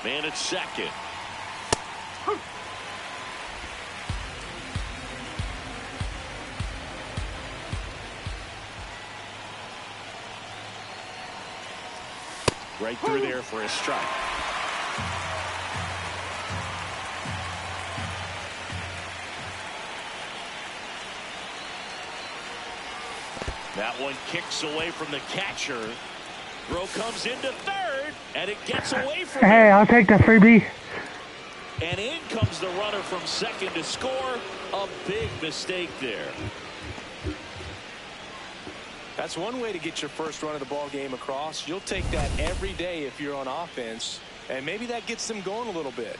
Man at second. Right through there for a strike. That one kicks away from the catcher. Throw comes into third, and it gets away from him. Hey, I'll take the freebie. And in comes the runner from second to score. A big mistake there. That's one way to get your first run of the ball game across. You'll take that every day if you're on offense, and maybe that gets them going a little bit.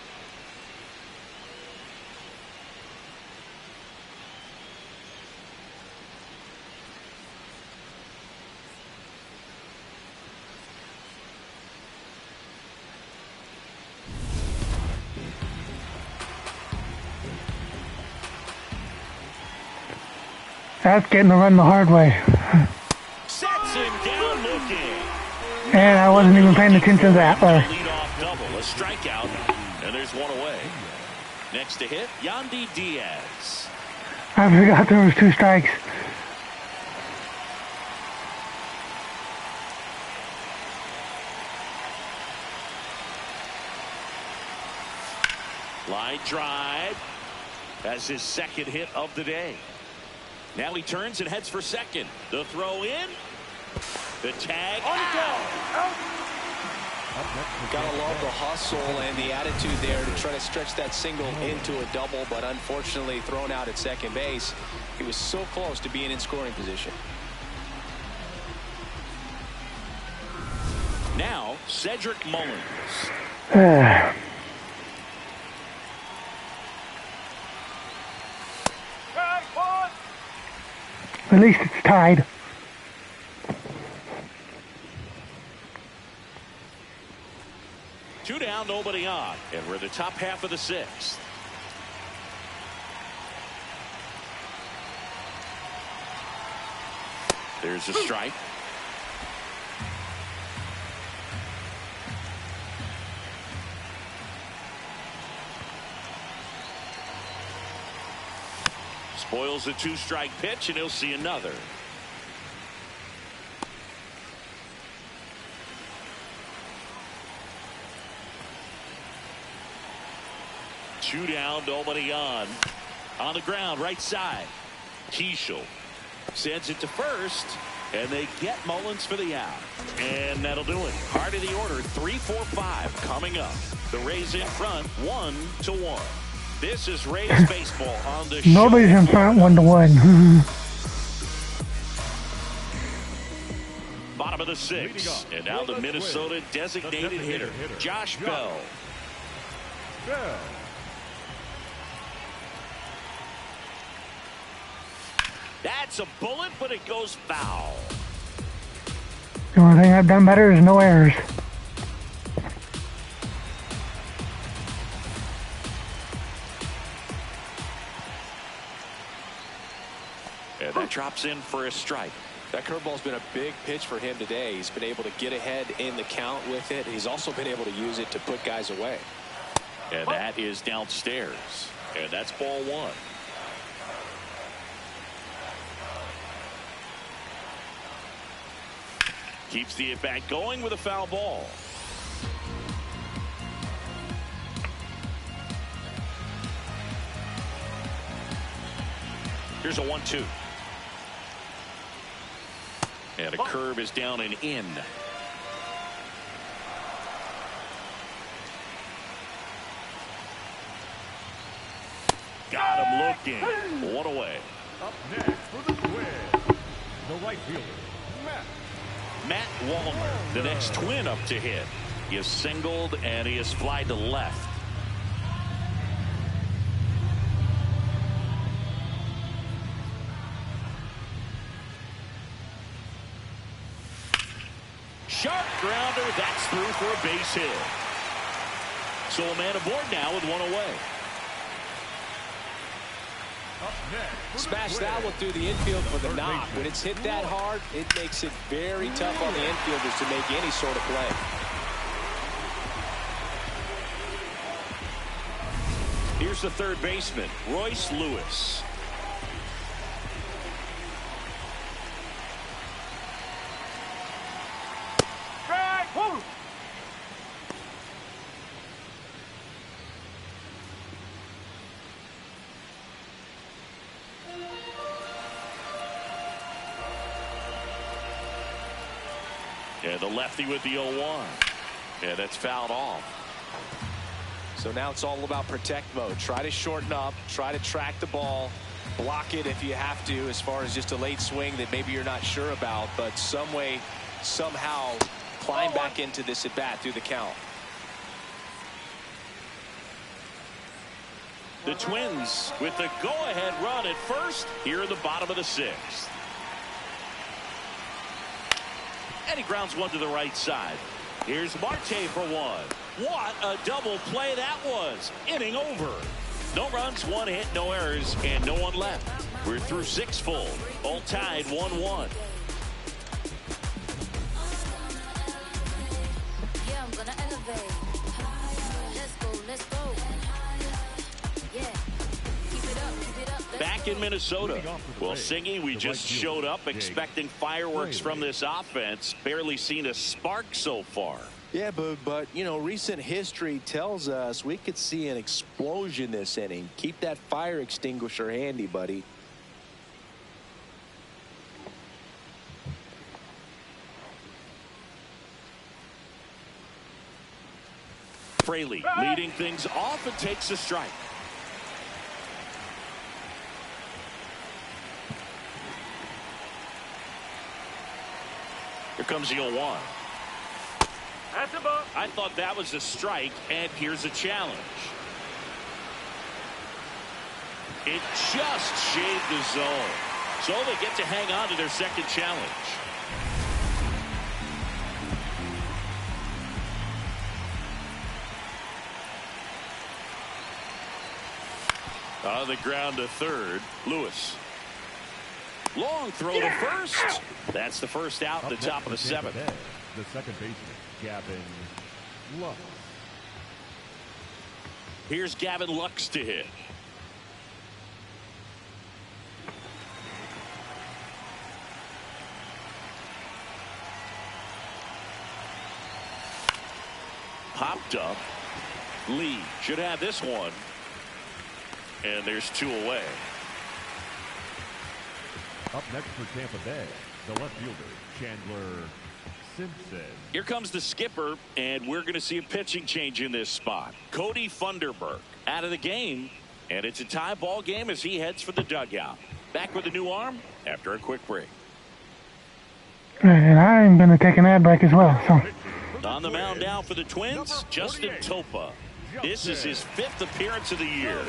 That's getting the run the hard way. Sets him down looking. And I wasn't even paying attention to that. Leadoff double, a strikeout, and there's one away. Next to hit, Yandy Diaz. I forgot there was 2 strikes. Line drive. That's his second hit of the day. Now he turns and heads for second. The throw in. The tag. Gotta love the hustle and the attitude there to try to stretch that single into a double, but unfortunately thrown out at second base. He was so close to being in scoring position. Now Cedric Mullins. At least it's tied. Two down, nobody on, and we're in the top half of the 6th. There's a strike. Spoils a 2-strike pitch, and he'll see another. 2 down, nobody on. On the ground, right side. Keishel sends it to first, and they get Mullins for the out. And that'll do it. Heart of the order, 3-4-5 coming up. The Rays in front, 1-1. This is Rays baseball on the show. Nobody's in front 1-1. Bottom of the 6th, and now the Minnesota designated hitter, Josh Bell. That's a bullet, but it goes foul. The only thing I've done better is no errors. And that drops in for a strike. That curveball's been a big pitch for him today. He's been able to get ahead in the count with it. He's also been able to use it to put guys away. And that is downstairs. And that's ball 1. Keeps the at-bat going with a foul ball. Here's a 1-2. And a curve is down and in. Got him looking. 1 away. Up next for the Twins, the right fielder, Matt Wallner, the next Twin up to hit. He is singled and he is fly to left. Sharp grounder, that's through for a base hit. So a man aboard now with 1 away. Smash that one through the infield for the knock. When it's hit that hard, it makes it very tough on the infielders to make any sort of play. Here's the third baseman, Royce Lewis. And the lefty with the 0-1. And that's fouled off. So now it's all about protect mode. Try to shorten up. Try to track the ball. Block it if you have to, as far as just a late swing that maybe you're not sure about. But some way, somehow, climb back into this at bat through the count. The Twins with the go-ahead run at first here in the bottom of the 6th. And he grounds one to the right side. Here's Marte for 1. What a double play that was. Inning over. No runs, 1 hit, no errors, and no one left. We're through 6 full. All tied 1-1. Yeah, I'm gonna elevate. Let's go, let's go. Yeah. Keep it up, keep it up. Back in Minnesota. Well, Singy, we just showed up expecting fireworks from this offense. Barely seen a spark so far. Yeah, but you know, recent history tells us we could see an explosion this inning. Keep that fire extinguisher handy, buddy. Fraley leading things off and takes a strike. Here comes the 0-1. I thought that was a strike, and here's a challenge. It just shaved the zone. So they get to hang on to their second challenge. On the ground to third, Lewis. Long throw to first. That's the first out at the top of the 7th. The second baseman, Gavin Lux. Here's Gavin Lux to hit. Popped up. Lee should have this one. And there's 2 away. Up next for Tampa Bay, the left fielder, Chandler Simpson. Here comes the skipper, and we're going to see a pitching change in this spot. Cody Funderburk out of the game, and it's a tie ball game as he heads for the dugout. Back with a new arm after a quick break. And I'm going to take an ad break as well. So On the mound now for the Twins, Justin Topa. This is his 5th appearance of the year.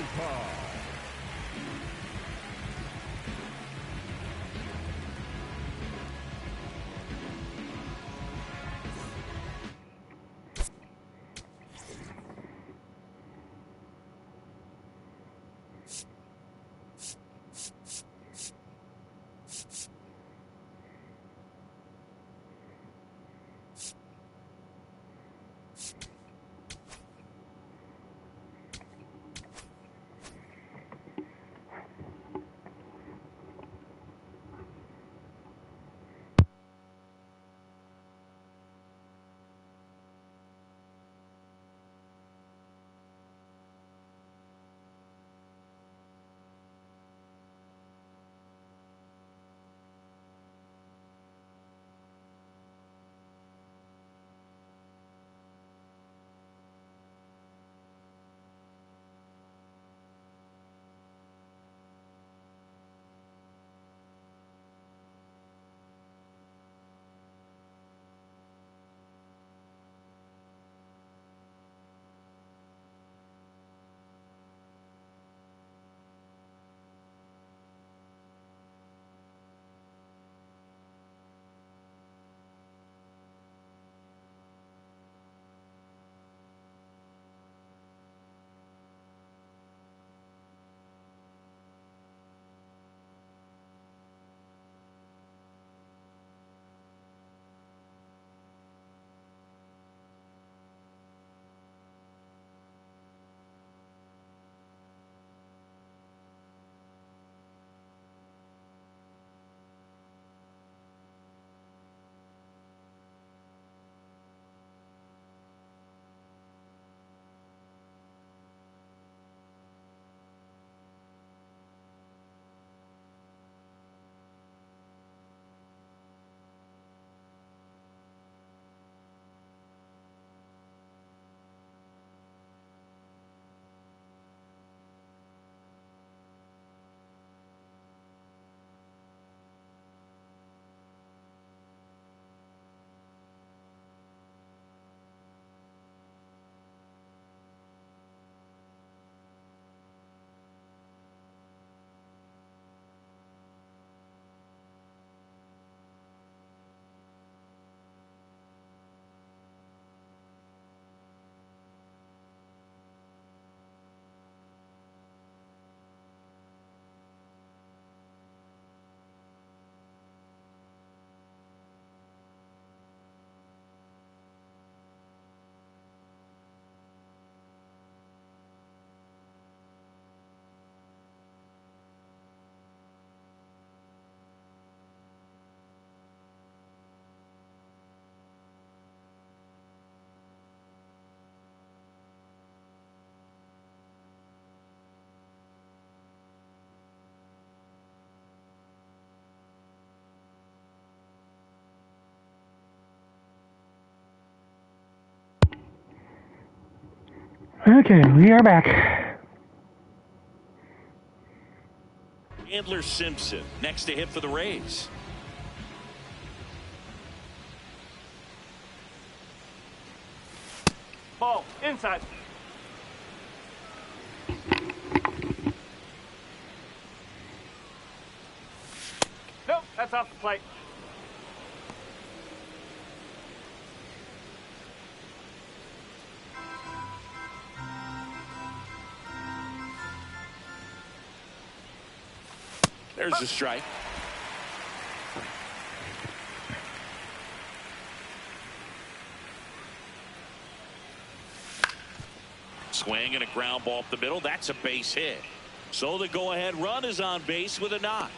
okay, we are back. Chandler Simpson next to hit for the Rays. Ball, inside. Nope, that's off the plate. There's a strike. Swing and a ground ball up the middle. That's a base hit. So the go-ahead run is on base with a knock.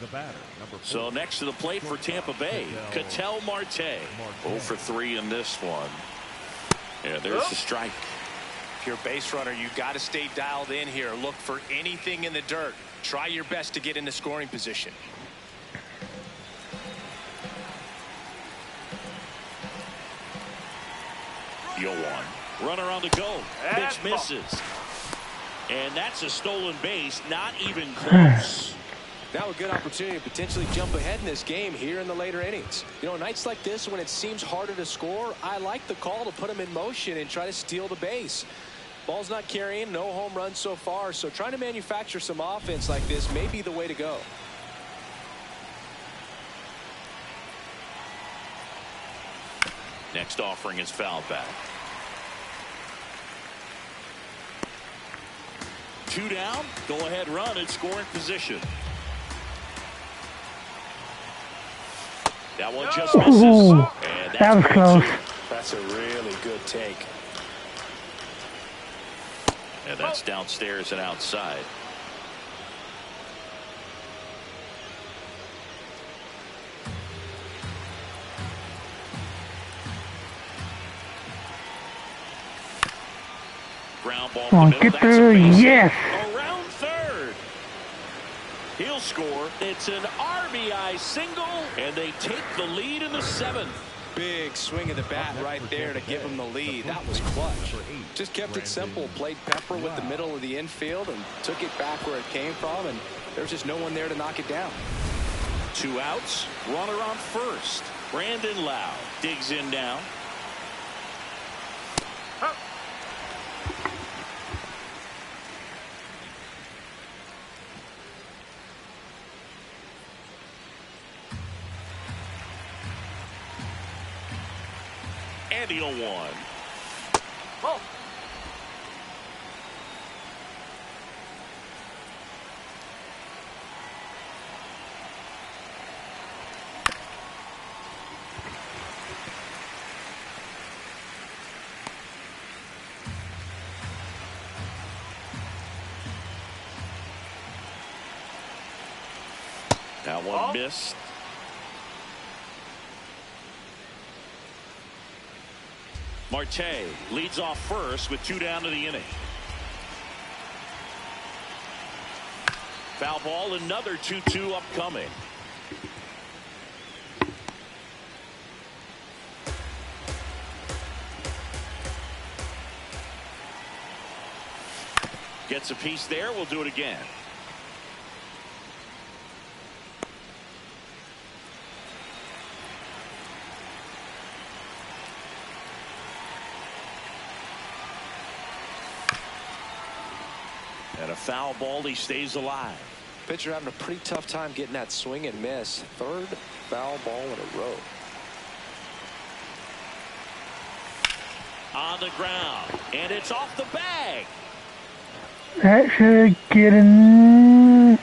The batter, number 4. So next to the plate for Tampa Bay, Ketel Marte. 0 for 3 in this one. Yeah, there's the strike. If you're a base runner, you got to stay dialed in here. Look for anything in the dirt. Try your best to get into scoring position. Yo one. Runner on the go. Pitch misses. And that's a stolen base. Not even close. Now a good opportunity to potentially jump ahead in this game here in the later innings. You know, nights like this when it seems harder to score, I like the call to put them in motion and try to steal the base. Ball's not carrying, no home runs so far, so trying to manufacture some offense like this may be the way to go. Next offering is foul back. 2 down. Go ahead run in scoring position. That one just misses. And that was close. That's a really good take. And that's downstairs and outside. Ground ball. Come on, get through. Yes. Around third. He'll score. It's an RBI single, and they take the lead in the 7th. Big swing of the bat right there to give him the lead. That was clutch. Just kept it simple. Played pepper with the middle of the infield and took it back where it came from, and there's just no one there to knock it down. 2 outs. Runner on first. Brandon Lau digs in now. And the 0-1. Oh. That one missed. Marte leads off first with 2 down to the inning. Foul ball, another 2-2 upcoming. Gets a piece there. We'll do it again. And a foul ball, he stays alive. Pitcher having a pretty tough time getting that swing and miss. 3rd foul ball in a row. On the ground, and it's off the bag. That should get in.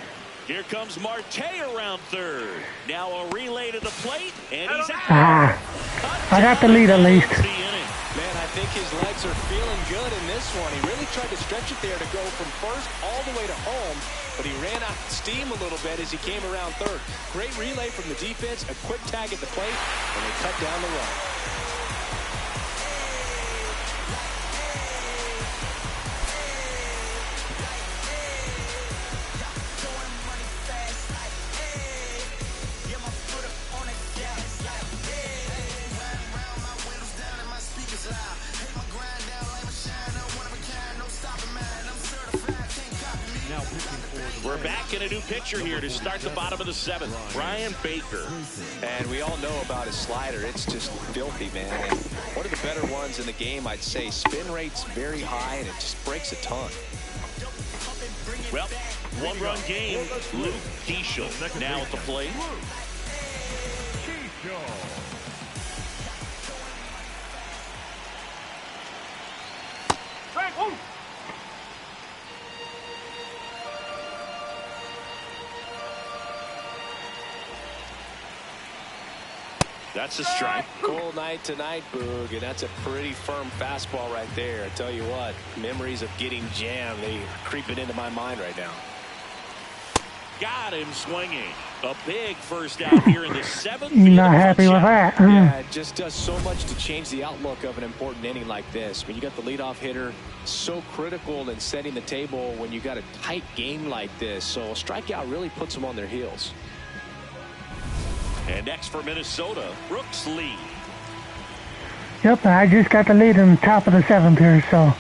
Here comes Marte around 3rd. Now a relay to the plate, and he's out. I got the lead at least. Man, I think his legs are feeling good in this one. He really tried to stretch it there to go from first all the way to home, but he ran out of steam a little bit as he came around 3rd. Great relay from the defense, a quick tag at the plate, and they cut down the run. We're back in a new pitcher here to start the bottom of the 7th. Brian Baker. And we all know about his slider. It's just filthy, man. And one of the better ones in the game, I'd say. Spin rate's very high, and it just breaks a ton. Well, 1-run game. Luke Keeschel now at the plate. That's a strike. Cold night tonight, Boog, and that's a pretty firm fastball right there. I tell you what, memories of getting jammed, they are creeping into my mind right now. Got him swinging. A big first out here in the 7th. Not happy with that. Yeah, it just does so much to change the outlook of an important inning like this. When you got the leadoff hitter, so critical in setting the table when you got a tight game like this. So a strikeout really puts them on their heels. And next for Minnesota, Brooks Lee. Yep, I just got the lead in the top of the 7th here, so.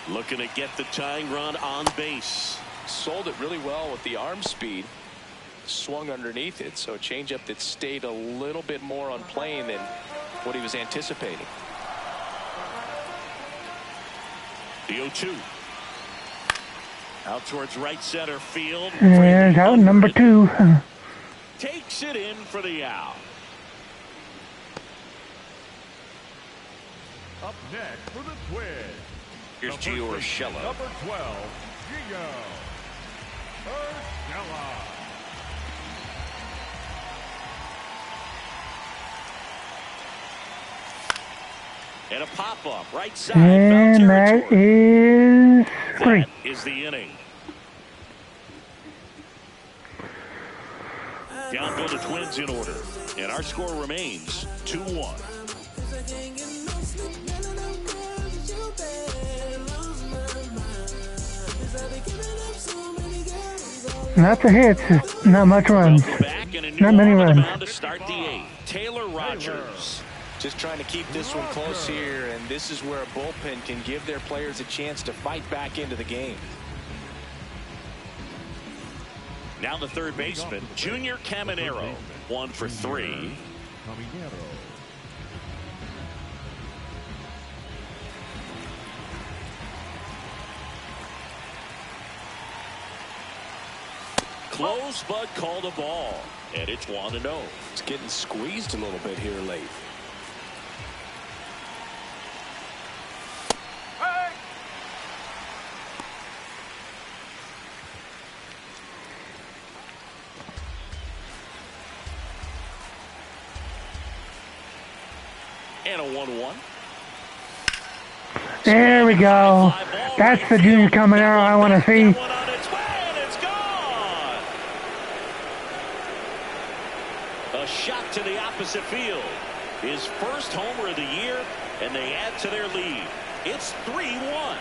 Looking to get the tying run on base. Sold it really well with the arm speed. Swung underneath it, so a changeup that stayed a little bit more on plane than what he was anticipating. The 0-2. Out towards right center field. There's out number 2. Takes it in for the out. Up next for the Twins. Here's Gio Urshela. Number 12, Gio Urshela. And a pop-up right side. And that is 3. That is the inning. Down go the Twins in order. And our score remains 2-1. Lots of hits, not much runs. Not many runs. To start the 8th, Taylor Rogers. Just trying to keep this one close here, and this is where a bullpen can give their players a chance to fight back into the game. Now the third baseman, Junior Caminero, 1 for 3. Close, but called a ball, and it's 1-0. It's getting squeezed a little bit here late. And a 1-1. There we go. That's the Junior Caminero I want to see. A shot to the opposite field. His first homer of the year, and they add to their lead. It's 3-1.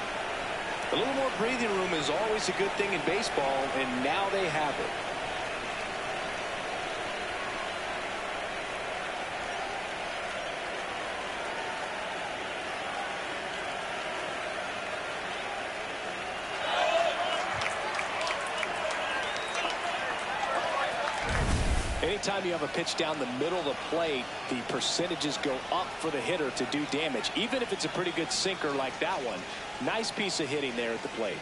A little more breathing room is always a good thing in baseball, and now they have it. Anytime you have a pitch down the middle of the plate, the percentages go up for the hitter to do damage, even if it's a pretty good sinker like that one. Nice piece of hitting there at the plate.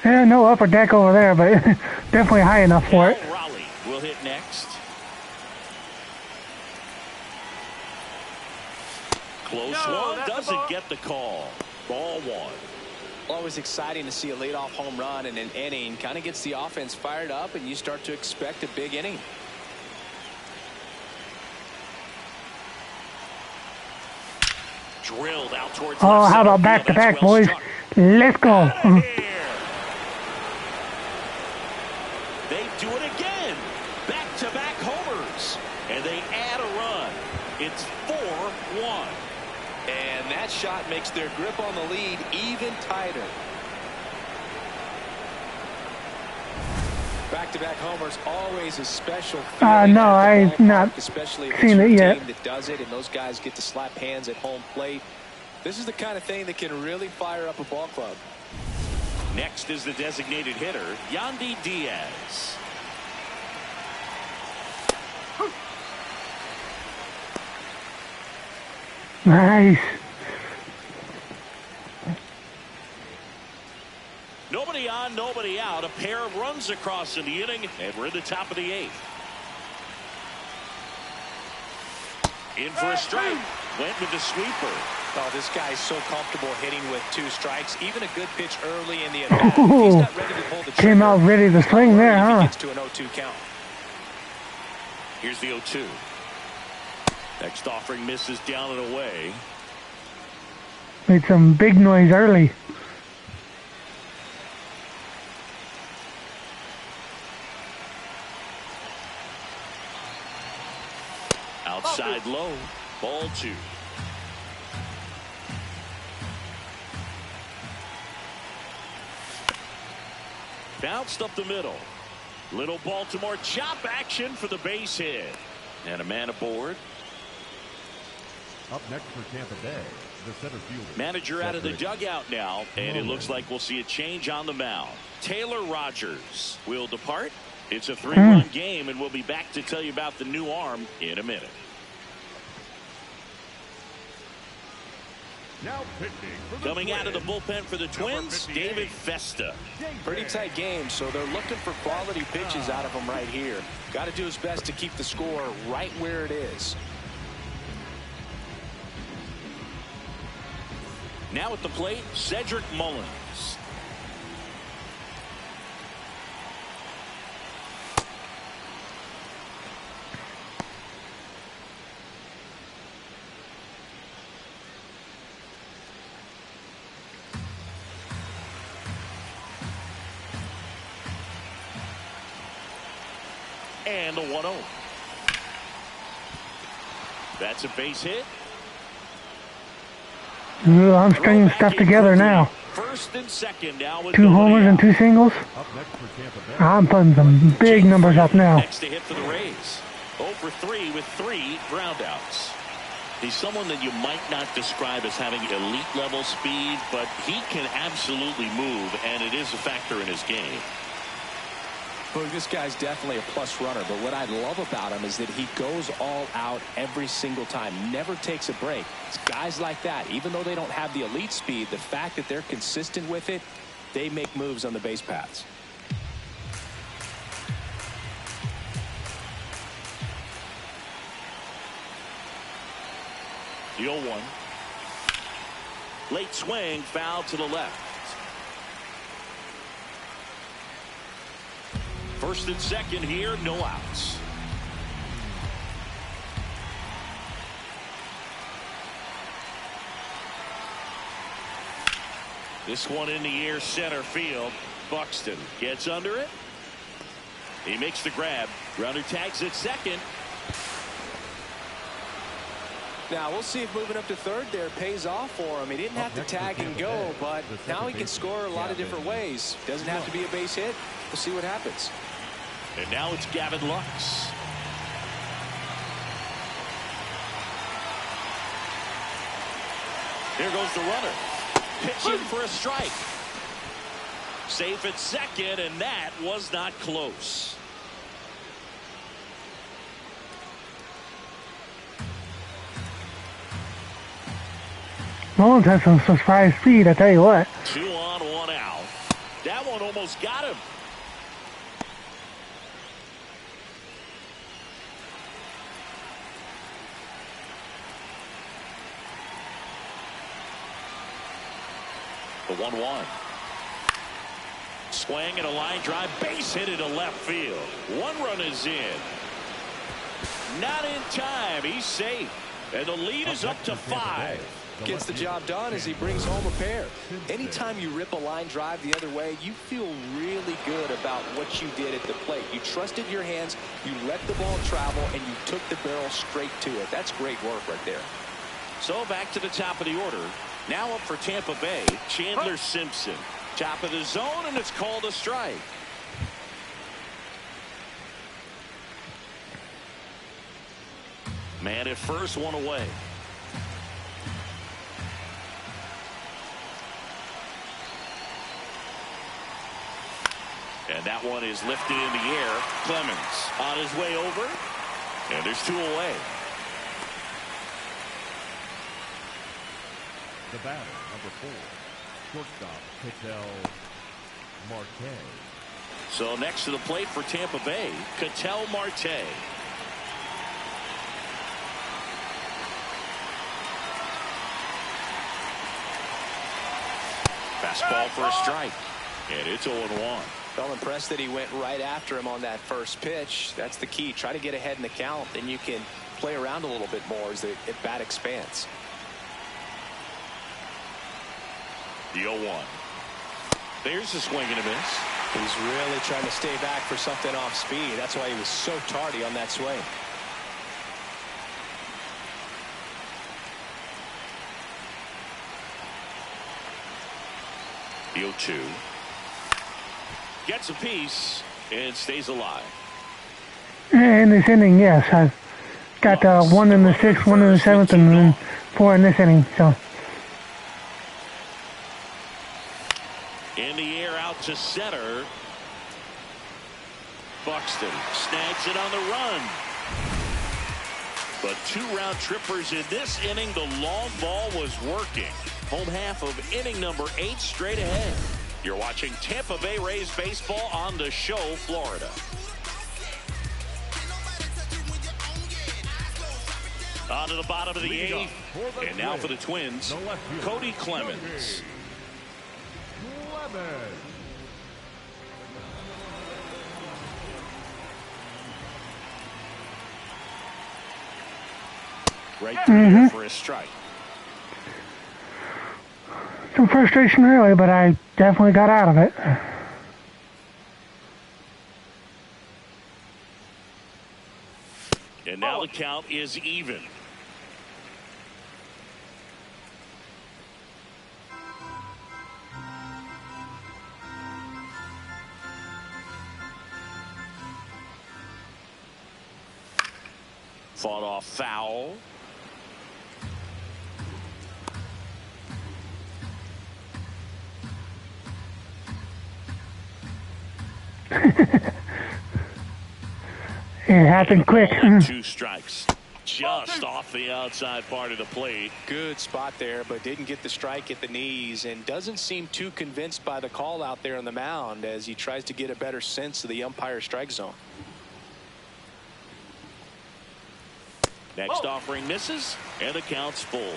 Yeah, no upper deck over there, but definitely high enough for it. Raleigh will hit next. Close one, doesn't get the call. Ball 1. Always exciting to see a leadoff home run in an inning. Kind of gets the offense fired up, and you start to expect a big inning. Drilled out towards Oh, how about back-to-back, boys? Let's go. They do it again. Back-to-back homers. And they add a run. It's 4-1. And that shot makes their grip on the lead even tighter. Back-to-back homers, always a special feeling. No, I've not especially if seen it's it your yet. team that does it, and those guys get to slap hands at home plate. This is the kind of thing that can really fire up a ball club. Next is the designated hitter, Yandy Diaz. Nice. Nobody on, nobody out. A pair of runs across in the inning, and we're in the top of the 8th. In for a strike. Went with the sweeper. Oh, this guy's so comfortable hitting with 2 strikes. Even a good pitch early in the at-bat. He's not ready to pull the trigger. Came out ready to swing there, huh? Gets to an 0-2 count. Here's the 0-2. Next offering misses down and away. Made some big noise early. Outside low. Ball 2. Bounced up the middle. Little Baltimore chop action for the base hit. And a man aboard. Up next for Tampa Bay, the center fielder. Manager out of the dugout now, and it looks like we'll see a change on the mound. Taylor Rogers will depart. It's a 3-run game, and we'll be back to tell you about the new arm in a minute. Now pitching for the Coming out of the Twins, bullpen for the Twins, David Festa. Pretty tight game, so they're looking for quality pitches out of him right here. Got to do his best to keep the score right where it is. Now at the plate, Cedric Mullins. And the 1-0. That's a base hit. I'm stringing stuff together now. First and second now with 2 homers and 2 singles. up next for Tampa Bay. I'm putting some big numbers up now. Next to hit for the Rays. 0 for 3 with 3 groundouts. He's someone that you might not describe as having elite level speed, but he can absolutely move, and it is a factor in his game. Well, this guy's definitely a plus runner, but what I love about him is that he goes all out every single time, never takes a break. It's guys like that, even though they don't have the elite speed, the fact that they're consistent with it, they make moves on the base paths. The 0-1. Late swing, foul to the left. First and second here, no outs. This one in the air, center field. Buxton gets under it. He makes the grab. Runner tags at second. Now we'll see if moving up to third there pays off for him. He didn't have to tag and go, but now he can score a lot of different ways. Doesn't have to be a base hit. We'll see what happens. And now it's Gavin Lux. Here goes the runner. Pitching for a strike. Safe at second, and that was not close. Mullins has some surprise speed, I tell you what. 2 on, 1 out. That one almost got him. The 1-1. Swing and a line drive, base hit into left field. 1 run is in. Not in time. He's safe. And the lead is up to 5. Gets the job done as he brings home a pair. Anytime you rip a line drive the other way, you feel really good about what you did at the plate. You trusted your hands, you let the ball travel, and you took the barrel straight to it. That's great work right there. So back to the top of the order. Now up for Tampa Bay, Chandler Simpson. Top of the zone, and it's called a strike. Man at first, 1 away. And that one is lifted in the air. Clemens on his way over. And there's 2 away. The batter, number 4, shortstop Ketel Marte. So next to the plate for Tampa Bay, Ketel Marte. Fastball for a strike. And it's 0-1. Felt impressed that he went right after him on that first pitch. That's the key. Try to get ahead in the count, then you can play around a little bit more as the at-bat expands. The 0-1. There's a swing and a miss. He's really trying to stay back for something off speed. That's why he was so tardy on that swing. The 0-2. Gets a piece and stays alive. In this inning, yes. I've got 1 in the 6th, 1 in the 7th, and then 4 in this inning. So. In the air out to center. Buxton snags it on the run. But 2 round trippers in this inning. The long ball was working. Home half of inning number 8 straight ahead. You're watching Tampa Bay Rays baseball on the Show, Florida. On to the bottom of the 8th. And now for the Twins, Cody Clemens. Right through there for a strike. Some frustration early, but I definitely got out of it. And now the count is even. Fought off foul. It happened quick. 2 strikes. Just off the outside part of the plate. Good spot there, but didn't get the strike at the knees and doesn't seem too convinced by the call out there on the mound as he tries to get a better sense of the umpire strike zone. Next offering misses, and the count's full.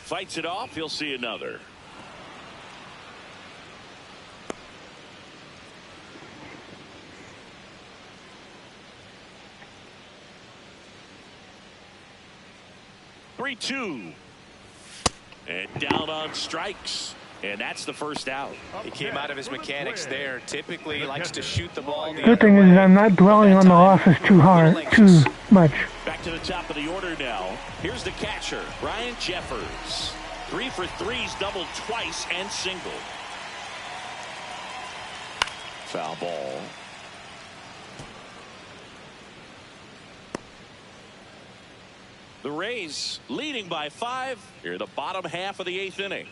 Fights it off. He'll see another. Two and down on strikes, and that's the first out. He came out of his mechanics there. Typically he likes to shoot the ball. Good thing is I'm not dwelling on the losses too much. Back to the top of the order now. Here's the catcher, Ryan Jeffers. 3 for 3's doubled twice and singled. Foul ball. The Rays leading by 5 here in the bottom half of the 8th inning.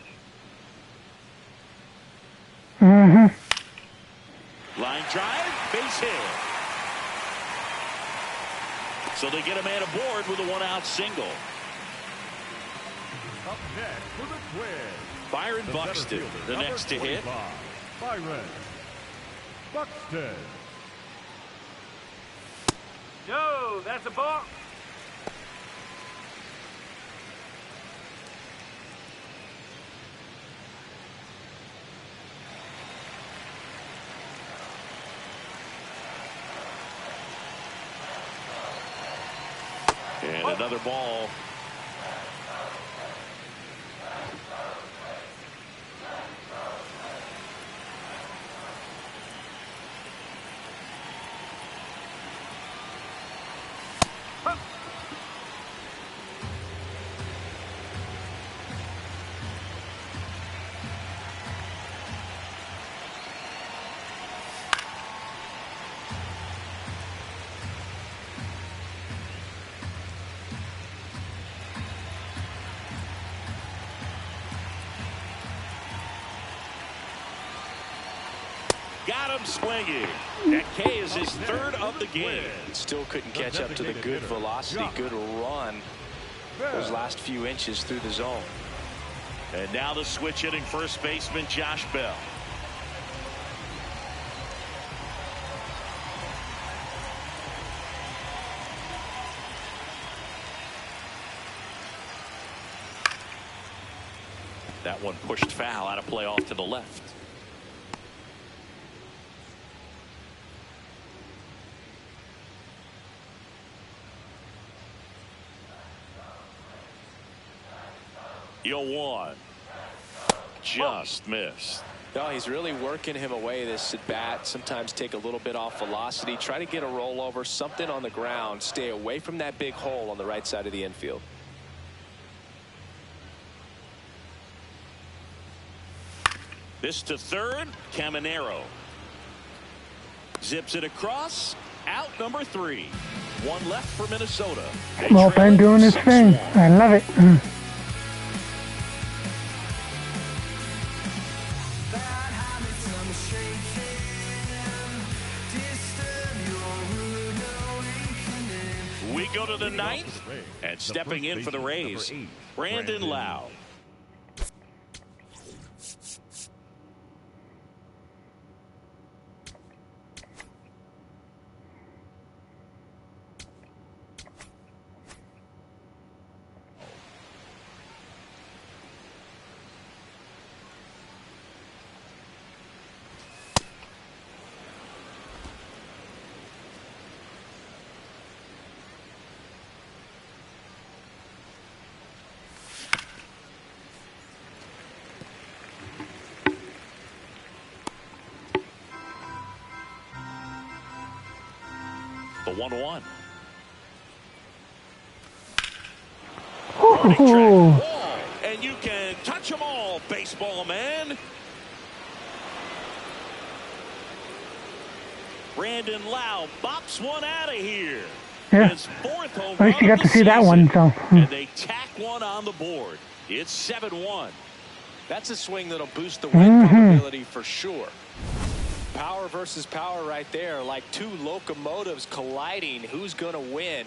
Line drive, base hit. So they get a man aboard with a 1-out single. Up next for the Twins, Byron Buxton, the next to hit. Byron Buxton. Yo, that's a ball. And another ball. Got him swinging. That K is his 3rd of the game. Still couldn't catch up to the good velocity, good run those last few inches through the zone. And now the switch hitting first baseman Josh Bell. That one pushed foul out of play off to the left. The 0-1. Just missed. No, he's really working him away this at bat. Sometimes take a little bit off velocity. Try to get a rollover, something on the ground. Stay away from that big hole on the right side of the infield. This to third. Caminero zips it across. Out number 3. One left for Minnesota. Bullpen doing his thing. I love it. We go to the 9th, and stepping in for the Rays, Brandon Lau. The 1-1. And you can touch them all, baseball man. Brandon Lau bops one out of here. Yeah. His 4th home At least you run got of to see the that one. season. So. And they tack one on the board. It's 7-1. That's a swing that'll boost the win probability for sure. Power versus power right there, like two locomotives colliding. Who's going to win?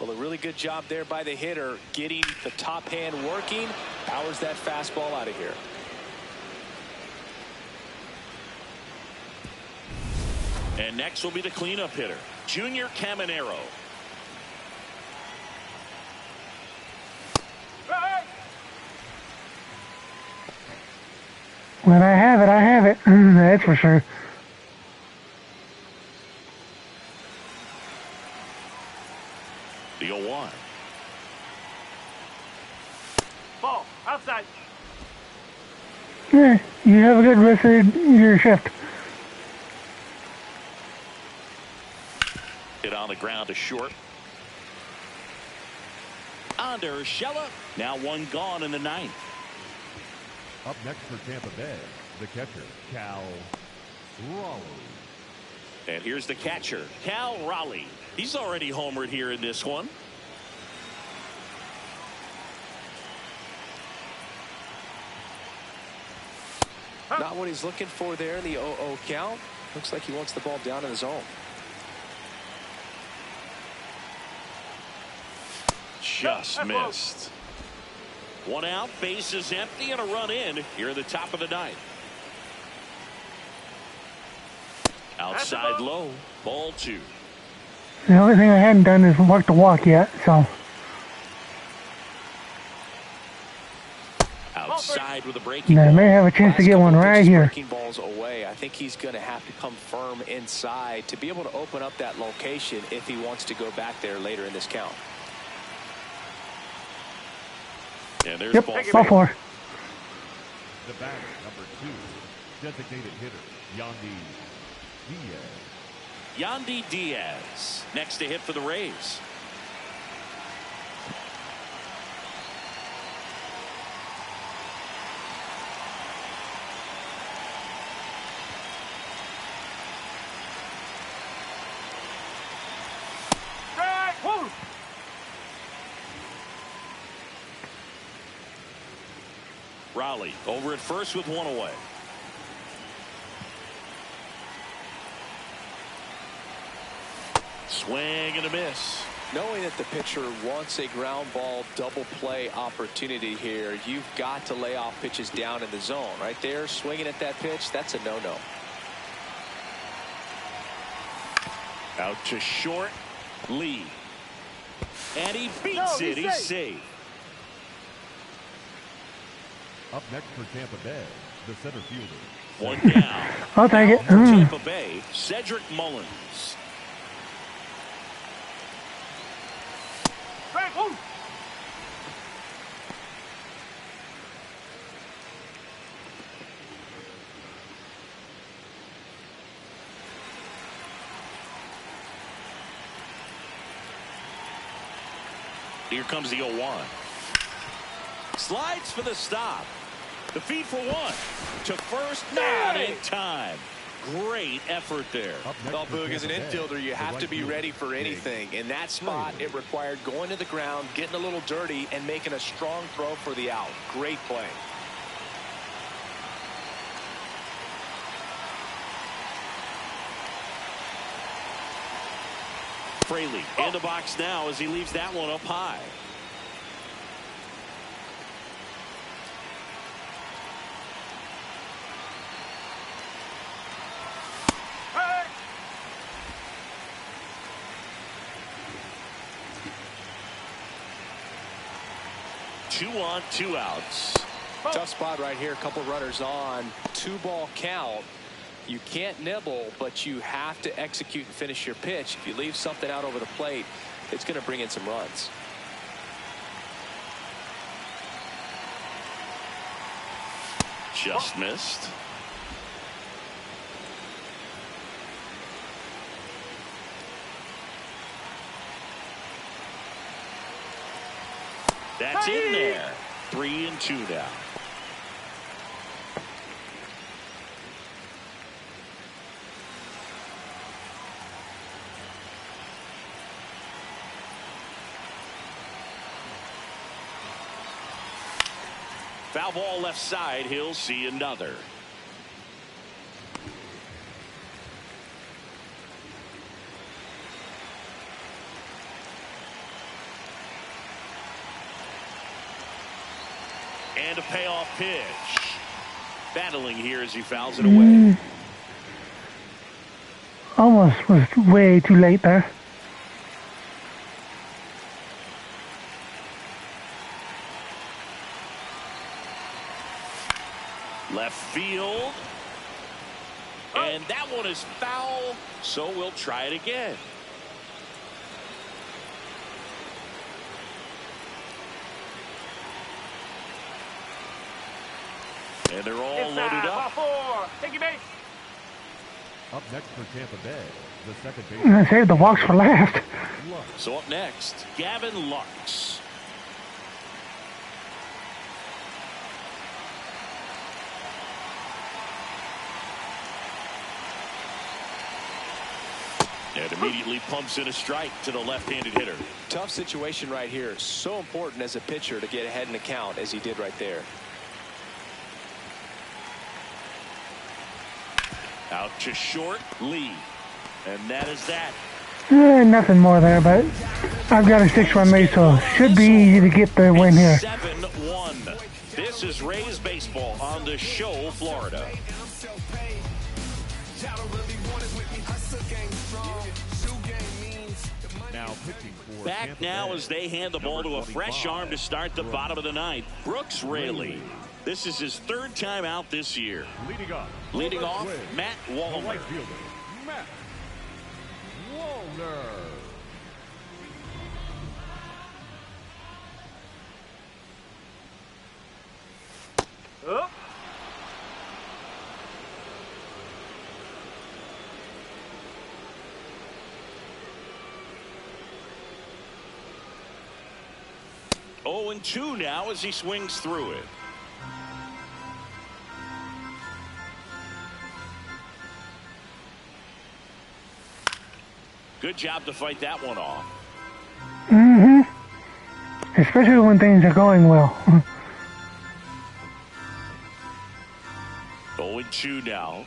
Well, a really good job there by the hitter, getting the top hand working. Powers that fastball out of here. And next will be the cleanup hitter, Junior Caminero. When I have it, I have it. That's for sure. The 0-1. Ball. Outside. Yeah, you have a good rest of your shift. Hit on the ground to short. Under Urshela. Now one gone in the 9th. Up next for Tampa Bay, the catcher, Cal Raleigh. And here's the catcher, Cal Raleigh. He's already homered here in this one. Not what he's looking for there in the 0-0 count. Looks like he wants the ball down in the zone. Just missed. One out, base is empty, and a run in here at the top of the 9th. Outside low, ball 2. The only thing I hadn't done is work the walk yet, so. Outside with a breaking I ball. may have a chance to get one right here. Breaking balls away. I think he's going to have to come firm inside to be able to open up that location if he wants to go back there later in this count. And there's Yep, ball 4. The batter, number 2, designated hitter, Yandy Diaz. Yandy Diaz next to hit for the Rays. Raleigh over at first with one away. Swing and a miss. Knowing that the pitcher wants a ground ball double play opportunity here, you've got to lay off pitches down in the zone. Right there, swinging at that pitch, that's a no-no. Out to short, Lee. And he beats it. He's safe. Up next for Tampa Bay, the center fielder. One down. I'll take it. Tampa Bay, Cedric Mullins. Here comes the 0-1. Slides for the stop. The feed for one. To first, not in time. Great effort there. Well, Boog, as an infielder, you have to be ready for anything. In that spot, it required going to the ground, getting a little dirty, and making a strong throw for the out. Great play. Fraley in the box now as he leaves that one up high. Two on, two outs. Tough spot right here. A couple runners on. 2-ball count. You can't nibble, but you have to execute and finish your pitch. If you leave something out over the plate, it's going to bring in some runs. Just missed. That's in there. 3-2 now. Foul ball left side. He'll see another. And a payoff pitch. Battling here as he fouls it away. Almost was way too late there. Left field. And that one is foul, so we'll try it again. And they're all loaded up. Take your base. Up next for Tampa Bay, the second I'm gonna baseman. save the walks for last. So up next, Gavin Lux. And immediately pumps in a strike to the left-handed hitter. Tough situation right here. So important as a pitcher to get ahead in the count as he did right there. Out to short, Lee. And that is that. Nothing more there, but I've got a 6-run lead, so should be easy to get the win here. 7-1. This is Rays baseball on the show, Florida. Now pitching for Back Tampa now Bay, as they hand the ball to a fresh arm to start the bottom of the ninth. Brooks Raley. This is his third time out this year. Leading off, with Matt the Wallner. right fielder, Matt Wallner. Up. Oh, and 2 now as he swings through it. Good job to fight that one off. Especially when things are going well. 0-2 now.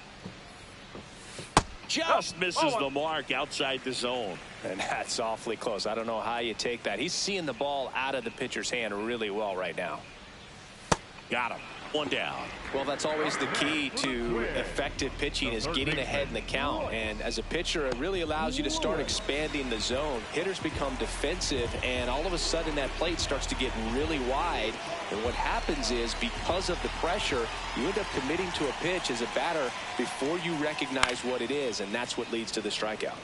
just misses the mark outside the zone. And that's awfully close. I don't know how you take that. He's seeing the ball out of the pitcher's hand really well right now. Got him. One down. Well, that's always the key to effective pitching, is getting ahead in the count. And as a pitcher, it really allows you to start expanding the zone. Hitters become defensive, and all of a sudden that plate starts to get really wide. And what happens is, because of the pressure, you end up committing to a pitch as a batter before you recognize what it is, and that's what leads to the strikeout.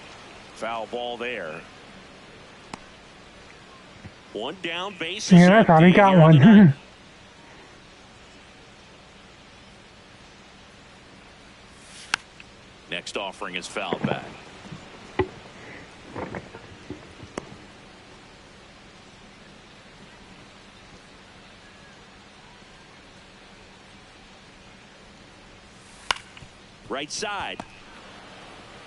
Foul ball there. One down, base. Yeah, I thought he got one. Next offering is fouled back. Right side.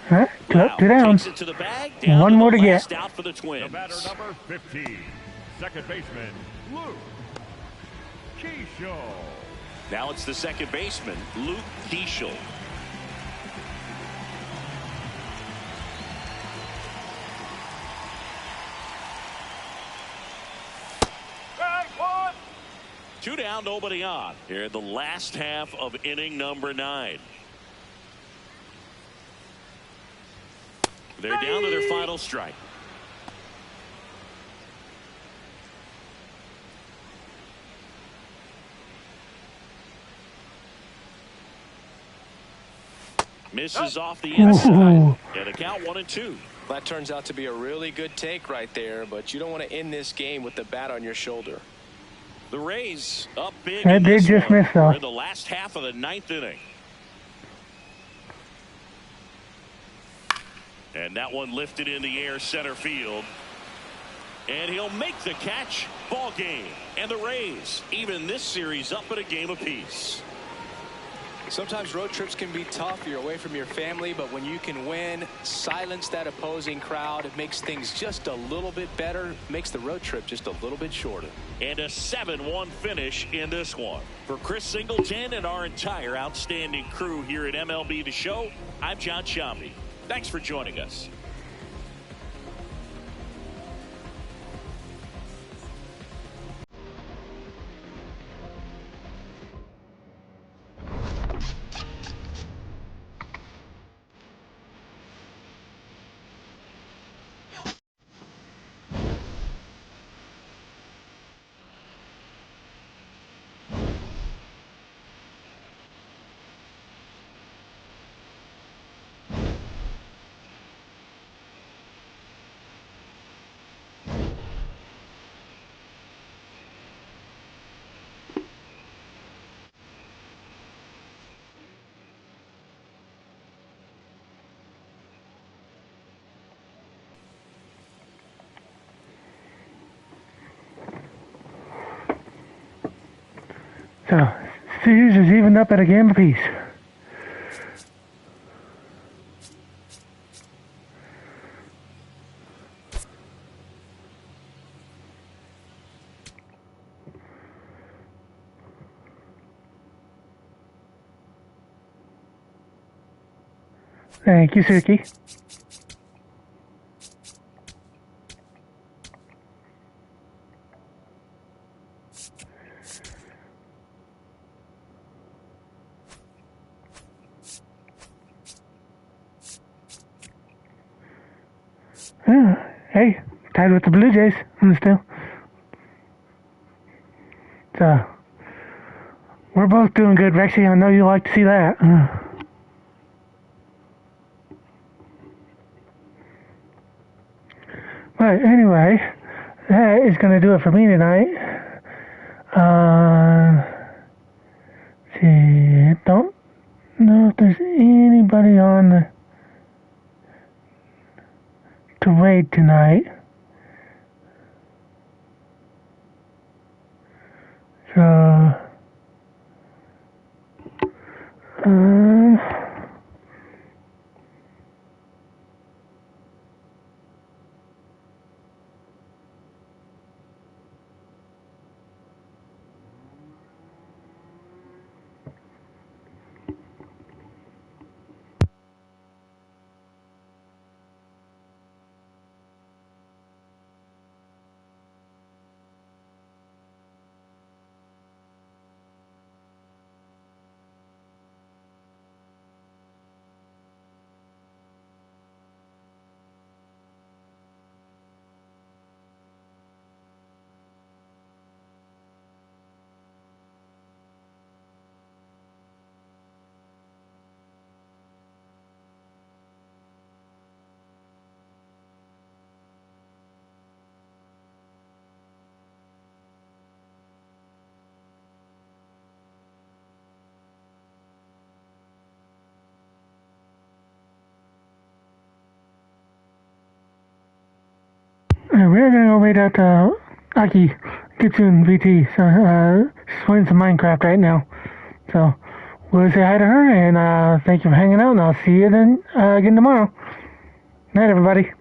Huh? Two down. Takes it to the bag. Down One to more the to last get. out for the Twins. The batter number 15, second baseman, Luke Keishel. Now it's the second baseman, Luke Keishel. Two down, nobody on. Here in the last half of inning number 9. They're down to their final strike. Misses off the inside. And a count 1-2. That turns out to be a really good take right there, but you don't want to end this game with the bat on your shoulder. The Rays up big. That in did this just one. miss, though. We're in the last half of the 9th inning. And that one lifted in the air center field. And he'll make the catch. Ball game. And the Rays even this series up at a game apiece. Sometimes road trips can be tough. You're away from your family, but when you can win, silence that opposing crowd, it makes things just a little bit better, makes the road trip just a little bit shorter. And a 7-1 finish in this one. For Chris Singleton and our entire outstanding crew here at MLB The Show, I'm John Sciambi. Thanks for joining us. So, series is evened up at a game apiece. Thank you, Suki. Hey, tied with the Blue Jays still. So, we're both doing good, Rexy. I know you like to see that. But anyway, that is going to do it for me tonight. See, I don't know if there's anybody on to raid tonight. So, we're gonna go wait out Aki Kitsune VT. So she's playing some Minecraft right now. So we'll say hi to her and thank you for hanging out, and I'll see you then again tomorrow. Night, everybody.